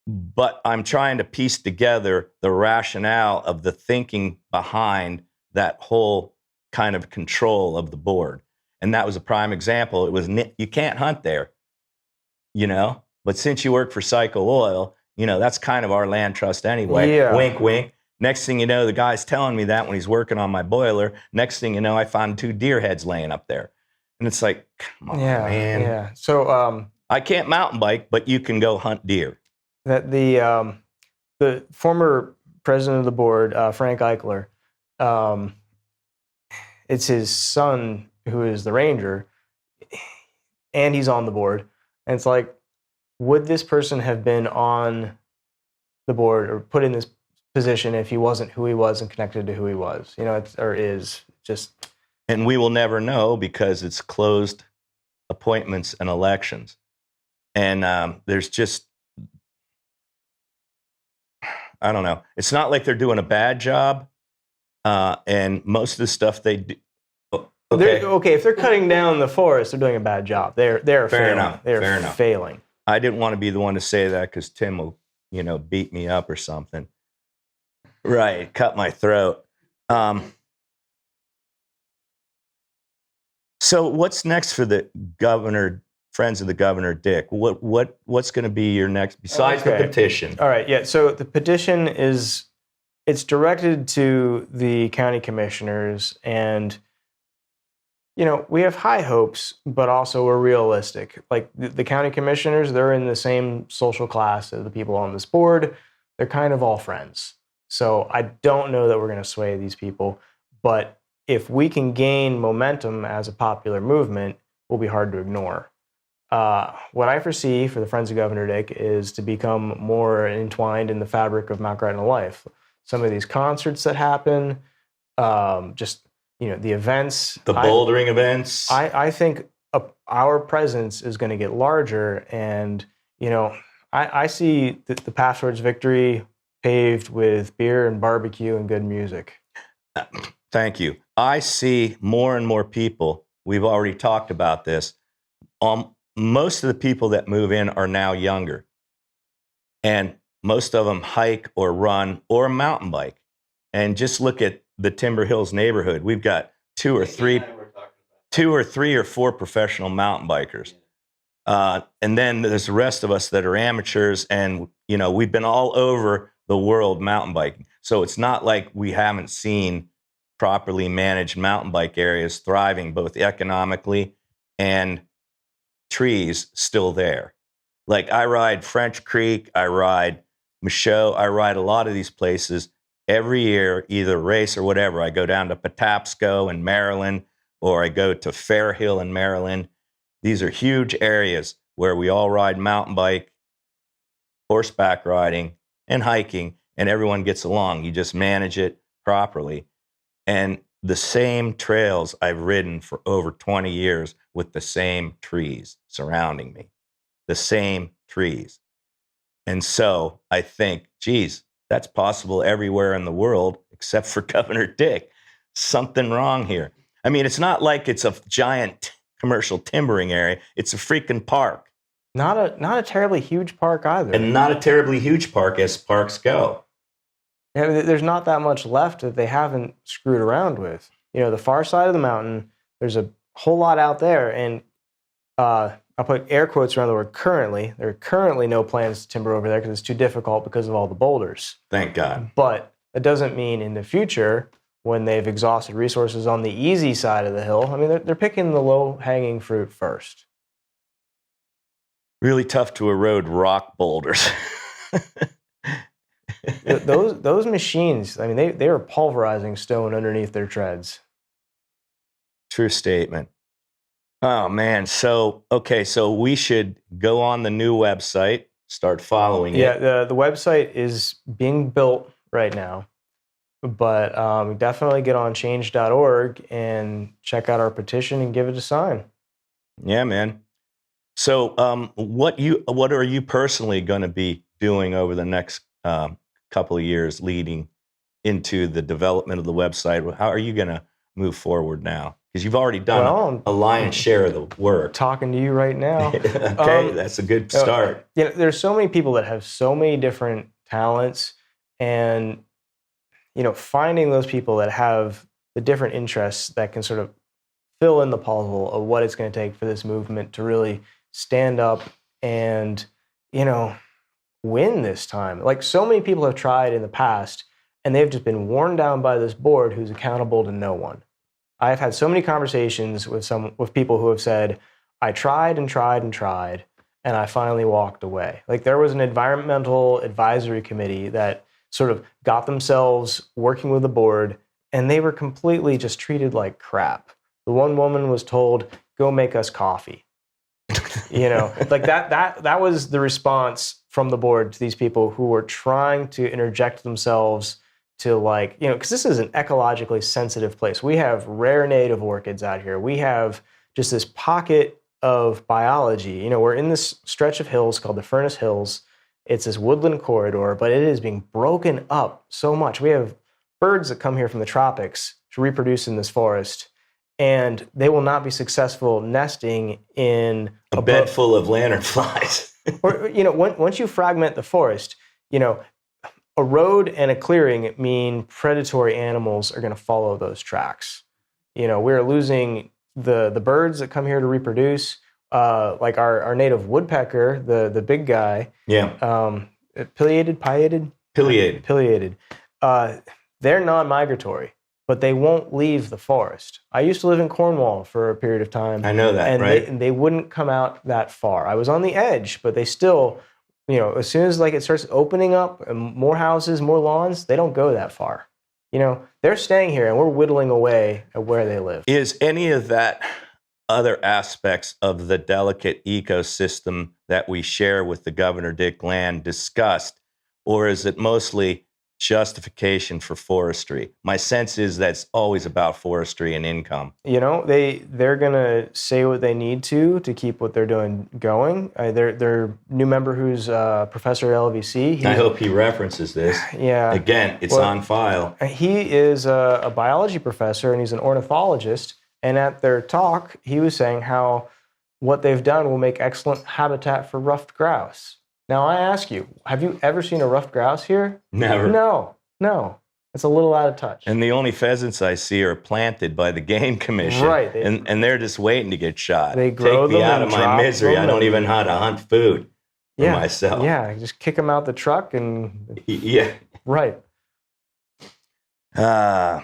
But I'm trying to piece together the rationale of the thinking behind that whole kind of control of the board. And that was a prime example. It was, you can't hunt there, But since you work for Psycho Oil, that's kind of our land trust anyway. Yeah. Wink, wink. Next thing you know, the guy's telling me that when he's working on my boiler. Next thing you know, I found 2 deer heads laying up there. And it's like, come on, man. Yeah. So I can't mountain bike, but you can go hunt deer. That the former president of the board, Frank Eichler, it's his son who is the ranger, and he's on the board. And it's like, would this person have been on the board or put in this position if he wasn't who he was and connected to who he was? Is just. And we will never know, because it's closed appointments and elections. And there's just, I don't know. It's not like they're doing a bad job. And most of the stuff they do. Okay, if they're cutting down the forest, they're doing a bad job. They're fair failing. Enough. They're failing. I didn't want to be the one to say that, because Tim will, beat me up or something. Right, cut my throat. So what's next for the governor, Friends of the Governor Dick? What's going to be your next, besides the petition? All right, yeah. So the petition it's directed to the county commissioners, and we have high hopes, but also we're realistic. Like the county commissioners, they're in the same social class as the people on this board. They're kind of all friends. So I don't know that we're going to sway these people, but if we can gain momentum as a popular movement, will be hard to ignore. What I foresee for the Friends of Governor Dick is to become more entwined in the fabric of Mount Gretna life. Some of these concerts that happen, the events. The bouldering events. I think our presence is going to get larger, and, I see the path towards victory paved with beer and barbecue and good music. Thank you. I see more and more people. We've already talked about this. Most of the people that move in are now younger. And most of them hike or run or mountain bike. And just look at the Timber Hills neighborhood. We've got 2 or 3 or 4 professional mountain bikers. And then there's the rest of us that are amateurs. And, we've been all over the world mountain biking. So it's not like we haven't seen properly managed mountain bike areas thriving both economically and trees still there. Like I ride French Creek, I ride Michaud, I ride a lot of these places every year, either race or whatever. I go down to Patapsco in Maryland, or I go to Fair Hill in Maryland. These are huge areas where we all ride mountain bike, horseback riding, and hiking, and everyone gets along. You just manage it properly. And the same trails I've ridden for over 20 years with the same trees surrounding me, the same trees. And so I think, geez, that's possible everywhere in the world except for Governor Dick. Something wrong here. I mean, it's not like it's a giant commercial timbering area. It's a freaking park. Not a terribly huge park either. And not a terribly huge park as parks go. Yeah, there's not that much left that they haven't screwed around with. The far side of the mountain, there's a whole lot out there. And I'll put air quotes around the word currently. There are currently no plans to timber over there because it's too difficult because of all the boulders. Thank God. But that doesn't mean in the future, when they've exhausted resources on the easy side of the hill, I mean, they're picking the low-hanging fruit first. Really tough to erode rock boulders. Those machines, I mean, they are pulverizing stone underneath their treads. True statement. Oh, man. So we should go on the new website, start following it. Yeah, the website is being built right now, but definitely get on change.org and check out our petition and give it a sign. Yeah, man. So what are you personally going to be doing over the next couple of years leading into the development of the website? How are you going to move forward now? Because you've already done a lion's share of the work. Talking to you right now. Okay, that's a good start. There's so many people that have so many different talents, and finding those people that have the different interests that can sort of fill in the puzzle of what it's going to take for this movement to really stand up and win this time. Like, so many people have tried in the past, and they've just been worn down by this board who's accountable to no one. I've had so many conversations with people who have said, I tried and tried and tried, and I finally walked away. Like, there was an environmental advisory committee that sort of got themselves working with the board, and they were completely just treated like crap. The one woman was told, go make us coffee. Like that was the response from the board to these people who were trying to interject themselves to, because this is an ecologically sensitive place. We have rare native orchids out here. We have just this pocket of biology. We're in this stretch of hills called the Furnace Hills. It's this woodland corridor, but it is being broken up so much. We have birds that come here from the tropics to reproduce in this forest, and they will not be successful nesting in a bed full of lanternflies. Or, once you fragment the forest, a road and a clearing mean predatory animals are going to follow those tracks. We're losing the birds that come here to reproduce, like our native woodpecker, the big guy. Yeah. Pileated. They're non-migratory, but they won't leave the forest. I used to live in Cornwall for a period of time. I know that, and right? They wouldn't come out that far. I was on the edge, but they still, as soon as it starts opening up and more houses, more lawns, they don't go that far. They're staying here, and we're whittling away at where they live. Is any of that other aspects of the delicate ecosystem that we share with the Governor Dick land discussed, or is it mostly justification for forestry? My sense is that's always about forestry and income. They're gonna say what they need to keep what they're doing going. Their new member, who's professor at LVC. I hope he references this. Yeah. Again, it's on file. He is a biology professor, and he's an ornithologist. And at their talk, he was saying how what they've done will make excellent habitat for ruffed grouse. Now, I ask you, have you ever seen a ruffed grouse here? Never. No. It's a little out of touch. And the only pheasants I see are planted by the Game Commission. Right. And they're just waiting to get shot. They grow Take me them out of my misery. I don't even know how to hunt food for myself. Yeah, just kick them out the truck and... Yeah. Right. I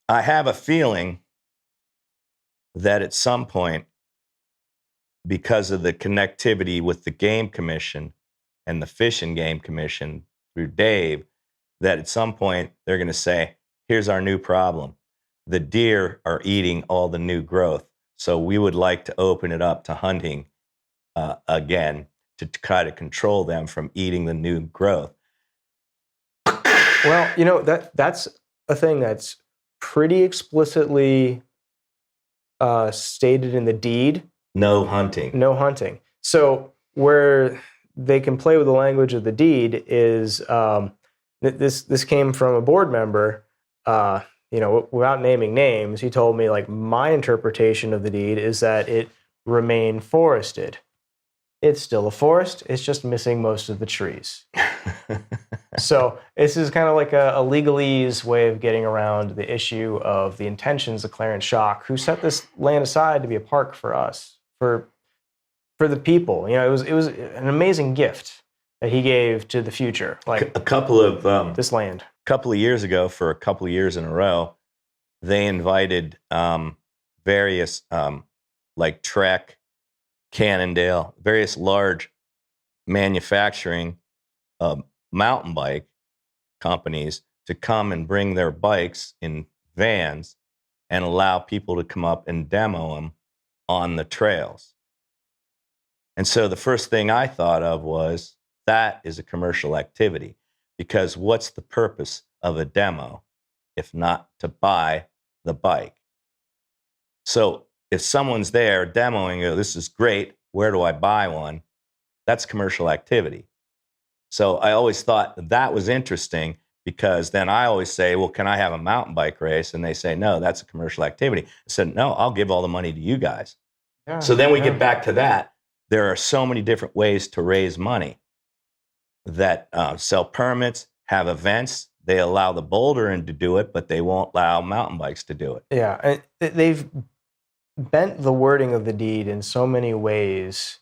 have a feeling that at some point, because of the connectivity with the Game Commission and the Fish and Game Commission through Dave that at some point they're going to say, here's our new problem. The deer are eating all the new growth. So we would like to open it up to hunting again to try to control them from eating the new growth. Well, you know, that's a thing that's pretty explicitly stated in the deed. No hunting. No hunting. So where they can play with the language of the deed is this came from a board member. You know, without naming names, he told me, like, my interpretation of the deed is that it remain forested. It's still a forest. It's just missing most of the trees. So this is kind of like a legalese way of getting around the issue of the intentions of Clarence Schock, who set this land aside to be a park for us, for the people. You know, it was an amazing gift that he gave to the future. Like a couple of this land. Couple of years ago, for a couple of years in a row, they invited various like Trek, Cannondale, various large manufacturing mountain bike companies to come and bring their bikes in vans and allow people to come up and demo them on the trails. And so the first thing I thought of was that is a commercial activity, because what's the purpose of a demo if not to buy the bike? So if someone's there demoing, oh, this is great, where do I buy one? That's commercial activity. So I always thought that was interesting, because then I always say, well, can I have a mountain bike race? And they say, no, that's a commercial activity. I said, no, I'll give all the money to you guys. Yeah, so then we get back to that. There are so many different ways to raise money that sell permits, have events. They allow the bouldering to do it, but they won't allow mountain bikes to do it. Yeah, and they've bent the wording of the deed in so many ways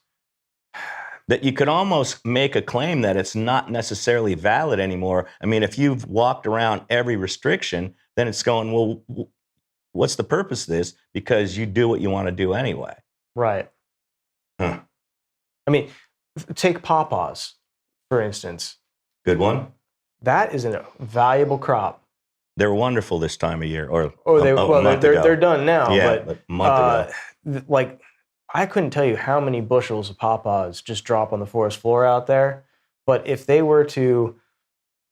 that you could almost make a claim that it's not necessarily valid anymore. I mean, if you've walked around every restriction, then it's going, well, what's the purpose of this? Because you do what you want to do anyway. Right. Huh. I mean, take pawpaws, for instance. Good one. That is a valuable crop. They're wonderful this time of year, they're done now. Yeah, but a month ago. Like, I couldn't tell you how many bushels of pawpaws just drop on the forest floor out there. But if they were to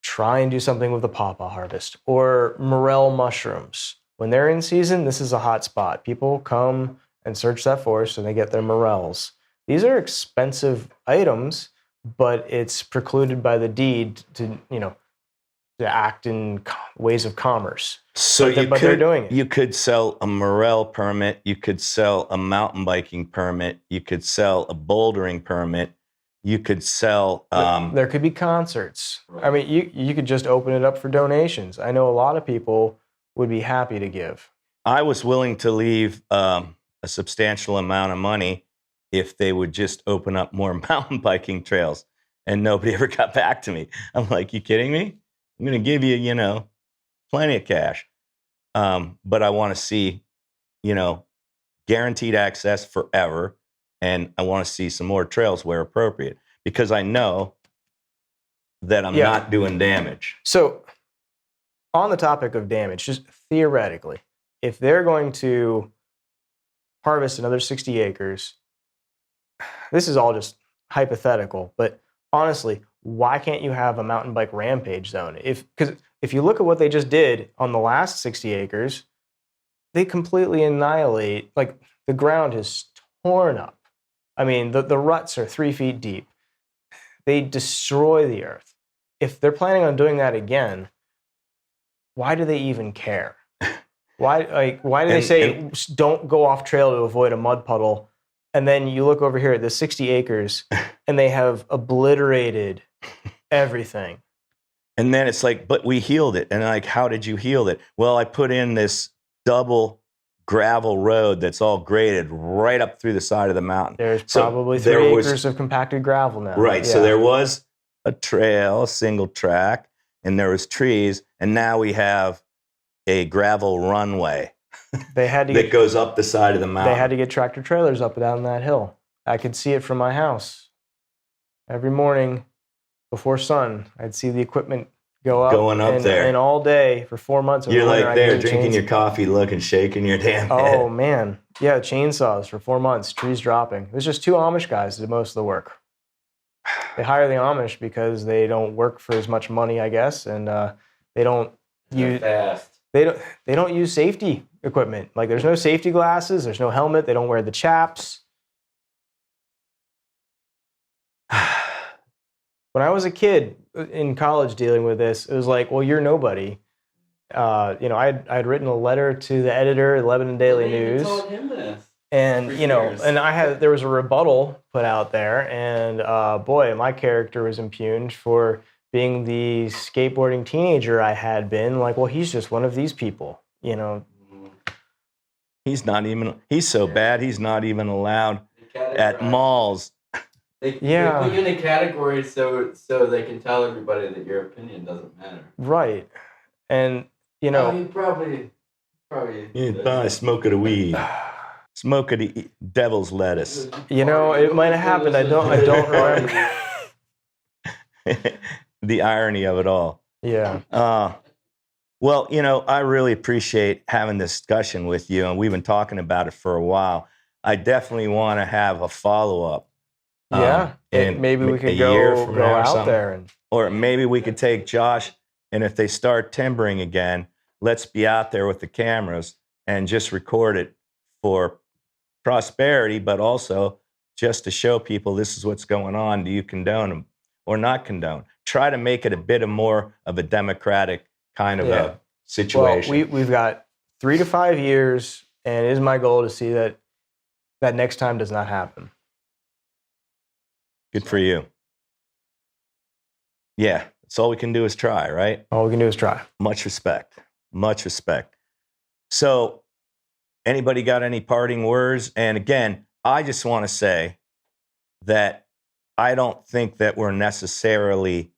try and do something with the pawpaw harvest or morel mushrooms, when they're in season, this is a hot spot. People come and search that forest and they get their morels. These are expensive items, but it's precluded by the deed to, you know, to act in ways of commerce. So they're doing it. You could sell a morel permit. You could sell a mountain biking permit. You could sell a bouldering permit. You could sell. There could be concerts. I mean, you could just open it up for donations. I know a lot of people would be happy to give. I was willing to leave a substantial amount of money if they would just open up more mountain biking trails, and nobody ever got back to me. I'm like, you kidding me? I'm going to give you, you know, plenty of cash. But I want to see, you know, guaranteed access forever. And I want to see some more trails where appropriate, because I know that I'm not doing damage. So on the topic of damage, just theoretically, if they're going to harvest another 60 acres, this is all just hypothetical, but honestly, why can't you have a mountain bike rampage zone? Because if you look at what they just did on the last 60 acres, they completely annihilate, like, the ground is torn up. I mean, the ruts are 3 feet deep. They destroy the earth. If they're planning on doing that again, why do they even care? Why do they say don't go off trail to avoid a mud puddle? And then you look over here at the 60 acres and they have obliterated everything. And then it's like, but we healed it. And like, how did you heal it? Well, I put in this double gravel road that's all graded right up through the side of the mountain. There's probably 3 acres of compacted gravel now. Right. Yeah. So there was a trail, a single track, and there was trees. And now we have a gravel runway that goes up the side of the mountain. They had to get tractor trailers up and down that hill. I could see it from my house. Every morning, before sun, I'd see the equipment go up. Going up there. And all day for 4 months. You're like there drinking your coffee, looking, shaking your damn head. Oh, man. Yeah, chainsaws for 4 months, trees dropping. It was just 2 Amish guys that did most of the work. They hire the Amish because they don't work for as much money, I guess, and they don't use they don't use safety equipment. Like, there's no safety glasses, there's no helmet, they don't wear the chaps. When I was a kid in college dealing with this, it was like, well, you're nobody. I'd written a letter to the editor of the Lebanon Daily News. Told him this. And, there was a rebuttal put out there, and boy, my character was impugned for being the skateboarding teenager I had been. Like, well, he's just one of these people, He's so bad, he's not even allowed at malls. They put you in a category so they can tell everybody that your opinion doesn't matter. Right. And, you probably smoke of the weed. Smoke of the devil's lettuce. It might have happened. I don't remember. The irony of it all. Yeah. Well, I really appreciate having this discussion with you, and we've been talking about it for a while. I definitely want to have a follow-up. And maybe we could go out there. Or maybe we could take Josh, and if they start timbering again, let's be out there with the cameras and just record it for prosperity, but also just to show people this is what's going on. Do you condone them or not condone? Try to make it a bit more of a democratic kind of a situation. Well, we've got 3 to 5 years, and it is my goal to see that next time does not happen. Good for you. Yeah, that's all we can do is try, right? All we can do is try. Much respect. Much respect. So, anybody got any parting words? And again, I just want to say that I don't think that we're necessarily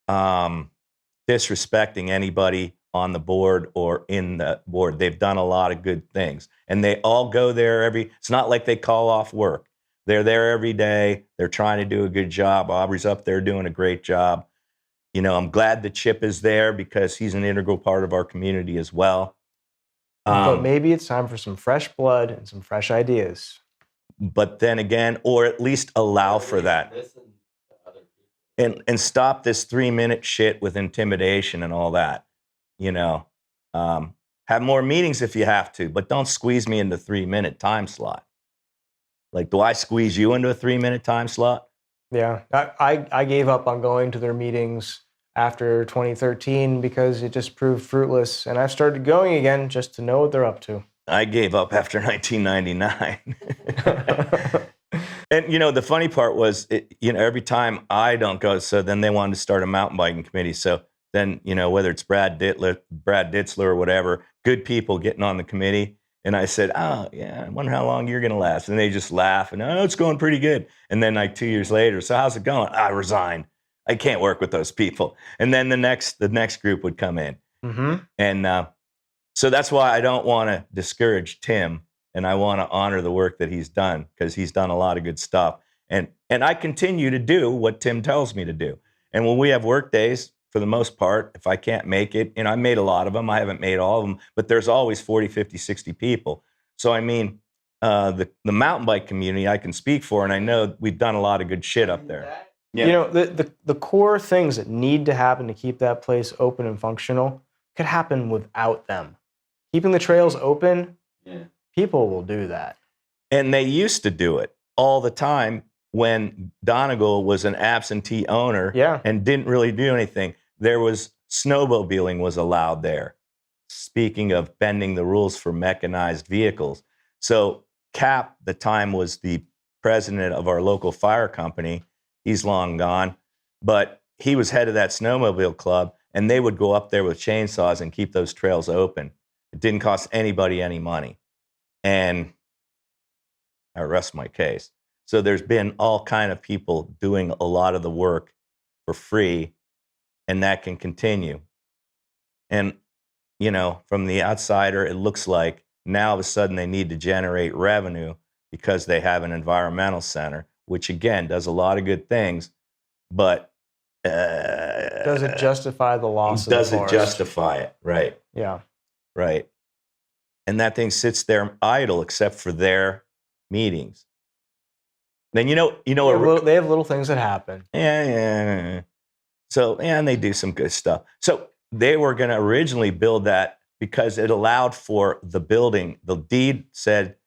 disrespecting anybody on the board or in the board. They've done a lot of good things. And they all go there it's not like they call off work. They're there every day. They're trying to do a good job. Aubrey's up there doing a great job. I'm glad that Chip is there because he's an integral part of our community as well. But maybe it's time for some fresh blood and some fresh ideas. But then again, or at least allow for that. And stop this 3-minute shit with intimidation and all that. Have more meetings if you have to, but don't squeeze me into 3-minute time slot. Like, do I squeeze you into a 3-minute time slot? Yeah, I gave up on going to their meetings after 2013 because it just proved fruitless. And I've started going again just to know what they're up to. I gave up after 1999. And, the funny part was, every time I don't go, so then they wanted to start a mountain biking committee. So then, whether it's Brad Ditzler or whatever, good people getting on the committee. And I said, oh, yeah, I wonder how long you're going to last. And they just laugh and, oh, it's going pretty good. And then like 2 years later, so how's it going? I resigned. I can't work with those people. And then the next group would come in. Mm-hmm. And so that's why I don't want to discourage Tim. And I want to honor the work that he's done because he's done a lot of good stuff. And I continue to do what Tim tells me to do. And when we have work days, for the most part, if I can't make it, I made a lot of them. I haven't made all of them, but there's always 40, 50, 60 people. So, the mountain bike community I can speak for, and I know we've done a lot of good shit up there. Yeah. The core things that need to happen to keep that place open and functional could happen without them. Keeping the trails open, people will do that. And they used to do it all the time when Donegal was an absentee owner and didn't really do anything. There was snowmobiling was allowed there. Speaking of bending the rules for mechanized vehicles. So Cap, the time was the president of our local fire company. He's long gone, but he was head of that snowmobile club, and they would go up there with chainsaws and keep those trails open. It didn't cost anybody any money. And I rest my case. So there's been all kind of people doing a lot of the work for free, and that can continue. And, from the outsider, it looks like now all of a sudden they need to generate revenue because they have an environmental center, which again does a lot of good things. But Does it justify the loss of Does the it forest? justify it? Right. Yeah. Right. And that thing sits there idle except for their meetings. Then they have little things that happen. Yeah. So, and they do some good stuff. So they were going to originally build that because it allowed for the building. The deed said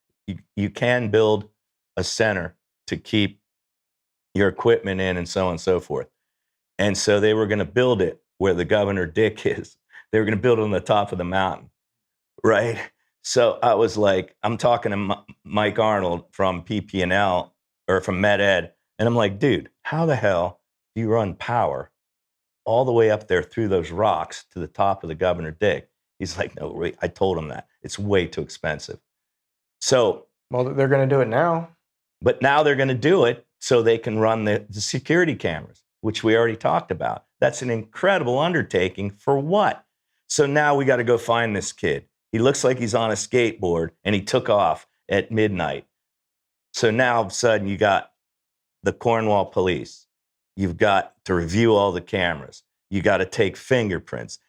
you can build a center to keep your equipment in and so on and so forth. And so they were going to build it where the Governor Dick is. They were going to build it on the top of the mountain, right? So I was like, I'm talking to Mike Arnold from PP&L or from MedEd, and I'm like, dude, how the hell do you run power all the way up there through those rocks to the top of the Governor Dick? He's like, no, wait. I told him that. It's way too expensive. So, well, they're going to do it now. But now they're going to do it so they can run the security cameras, which we already talked about. That's an incredible undertaking for what? So now we got to go find this kid. He looks like he's on a skateboard and he took off at midnight. So now all of a sudden you got the Cornwall police. You've got to review all the cameras. You got to take fingerprints.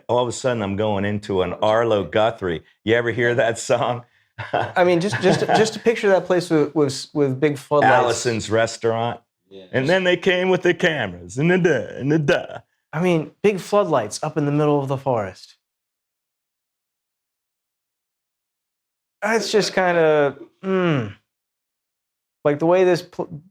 All of a sudden I'm going into an Arlo Guthrie. You ever hear that song? I mean, just to picture that place with big floodlights. Allison's restaurant. Yeah. And then they came with the cameras and the duh. I mean, big floodlights up in the middle of the forest. It's just kind of, like the way this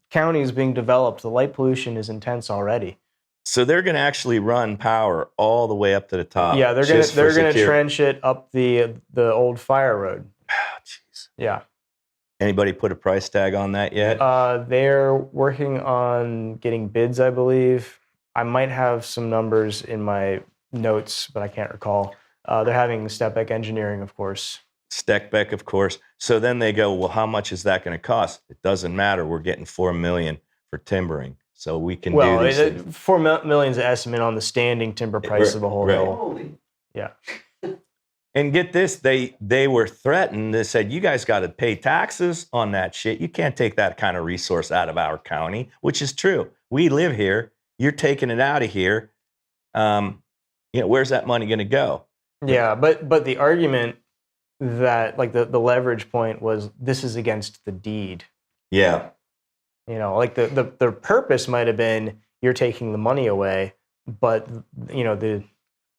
county is being developed, the light pollution is intense already. So they're going to actually run power all the way up to the top. Yeah, they're going to trench it up the old fire road. Oh, jeez. Yeah. Anybody put a price tag on that yet? They're working on getting bids, I believe. I might have some numbers in my notes, but I can't recall. They're having Stepbeck Engineering, of course. Steckbeck, of course. So then they go, well, how much is that going to cost? It doesn't matter. We're getting $4 million for timbering, so we can do this. $4 million is an estimate on the standing timber price of the whole hill. Yeah. And get this, they were threatened. They said, you guys got to pay taxes on that shit. You can't take that kind of resource out of our county, which is true. We live here. You're taking it out of here. Where's that money going to go? Yeah, but the argument that, like, the leverage point was this is against the deed. Yeah. Like the purpose might have been you're taking the money away, but the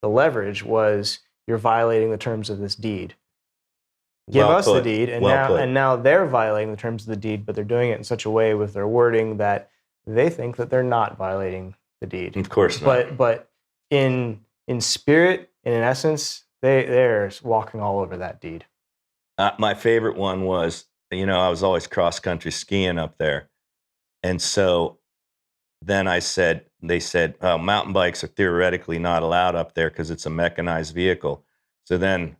leverage was you're violating the terms of this deed. Give us the deed, and now they're violating the terms of the deed, but they're doing it in such a way with their wording that they think that they're not violating the deed. Of course not. But in spirit and in essence, they're walking all over that deed. My favorite one was, I was always cross-country skiing up there. And so then they said, oh, mountain bikes are theoretically not allowed up there because it's a mechanized vehicle. So then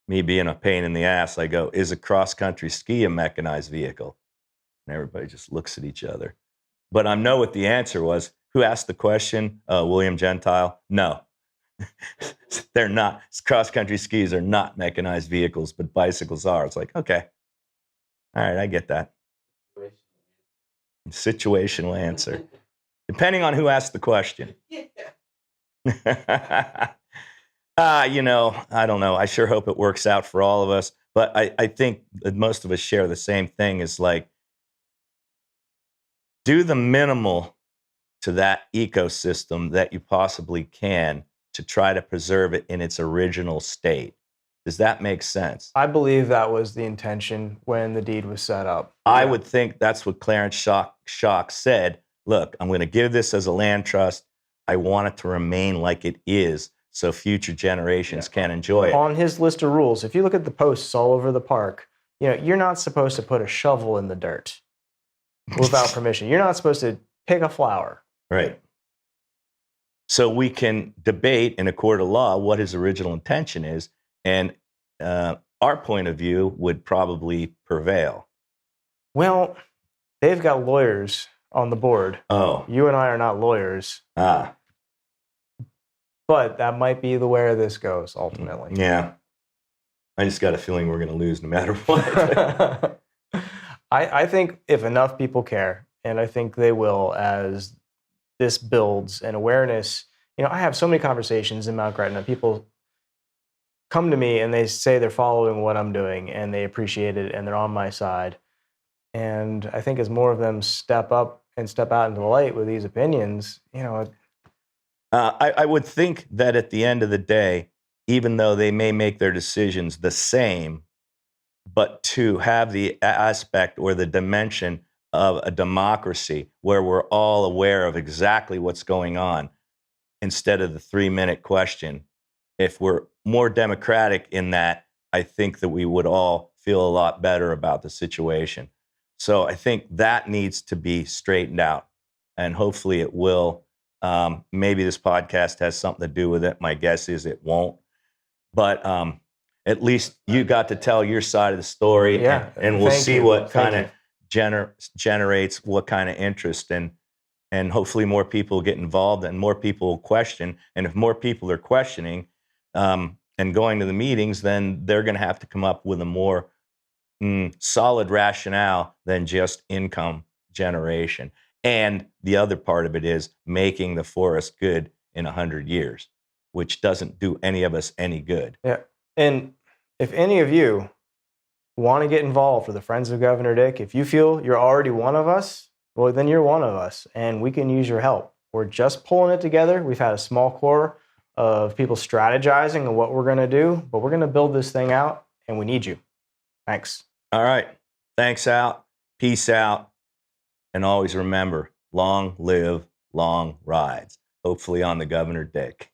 me being a pain in the ass, I go, is a cross-country ski a mechanized vehicle? And everybody just looks at each other. But I know what the answer was. Who asked the question? William Gentile? No. They're not. Cross-country skis are not mechanized vehicles, but bicycles are. It's like, okay. All right, I get that. Situational answer. Depending on who asked the question. I don't know. I sure hope it works out for all of us. But I think that most of us share the same thing. Is like, do the minimal to that ecosystem that you possibly can to try to preserve it in its original state. Does that make sense? I believe that was the intention when the deed was set up. I would think that's what Clarence Schock said. Look, I'm going to give this as a land trust. I want it to remain like it is so future generations can enjoy it. On his list of rules, if you look at the posts all over the park, you're not supposed to put a shovel in the dirt without permission. You're not supposed to pick a flower. Right. So we can debate in a court of law what his original intention is, and our point of view would probably prevail. Well, they've got lawyers on the board. Oh. You and I are not lawyers. Ah. But that might be the way this goes, ultimately. Yeah. I just got a feeling we're going to lose no matter what. I think if enough people care, and I think they will as this builds and awareness. I have so many conversations in Mount Gretna. People come to me and they say they're following what I'm doing and they appreciate it and they're on my side. And I think as more of them step up and step out into the light with these opinions, I would think that at the end of the day, even though they may make their decisions the same, but to have the aspect or the dimension of a democracy where we're all aware of exactly what's going on instead of the 3-minute question, if we're more democratic in that, I think that we would all feel a lot better about the situation. So I think that needs to be straightened out, and hopefully it will. Maybe this podcast has something to do with it. My guess is it won't. But at least you got to tell your side of the story, and we'll see what kind of generates what kind of interest, and hopefully more people get involved and more people question. And if more people are questioning and going to the meetings, then they're going to have to come up with a more solid rationale than just income generation. And the other part of it is making the forest good in 100 years, which doesn't do any of us any good. Yeah. And if any of you want to get involved with the Friends of Governor Dick, if you feel you're already one of us, well, then you're one of us, and we can use your help. We're just pulling it together. We've had a small core of people strategizing on what we're going to do, but we're going to build this thing out, and we need you. Thanks. All right. Thanks out. Peace out. And always remember, long live, long rides. Hopefully on the Governor Dick.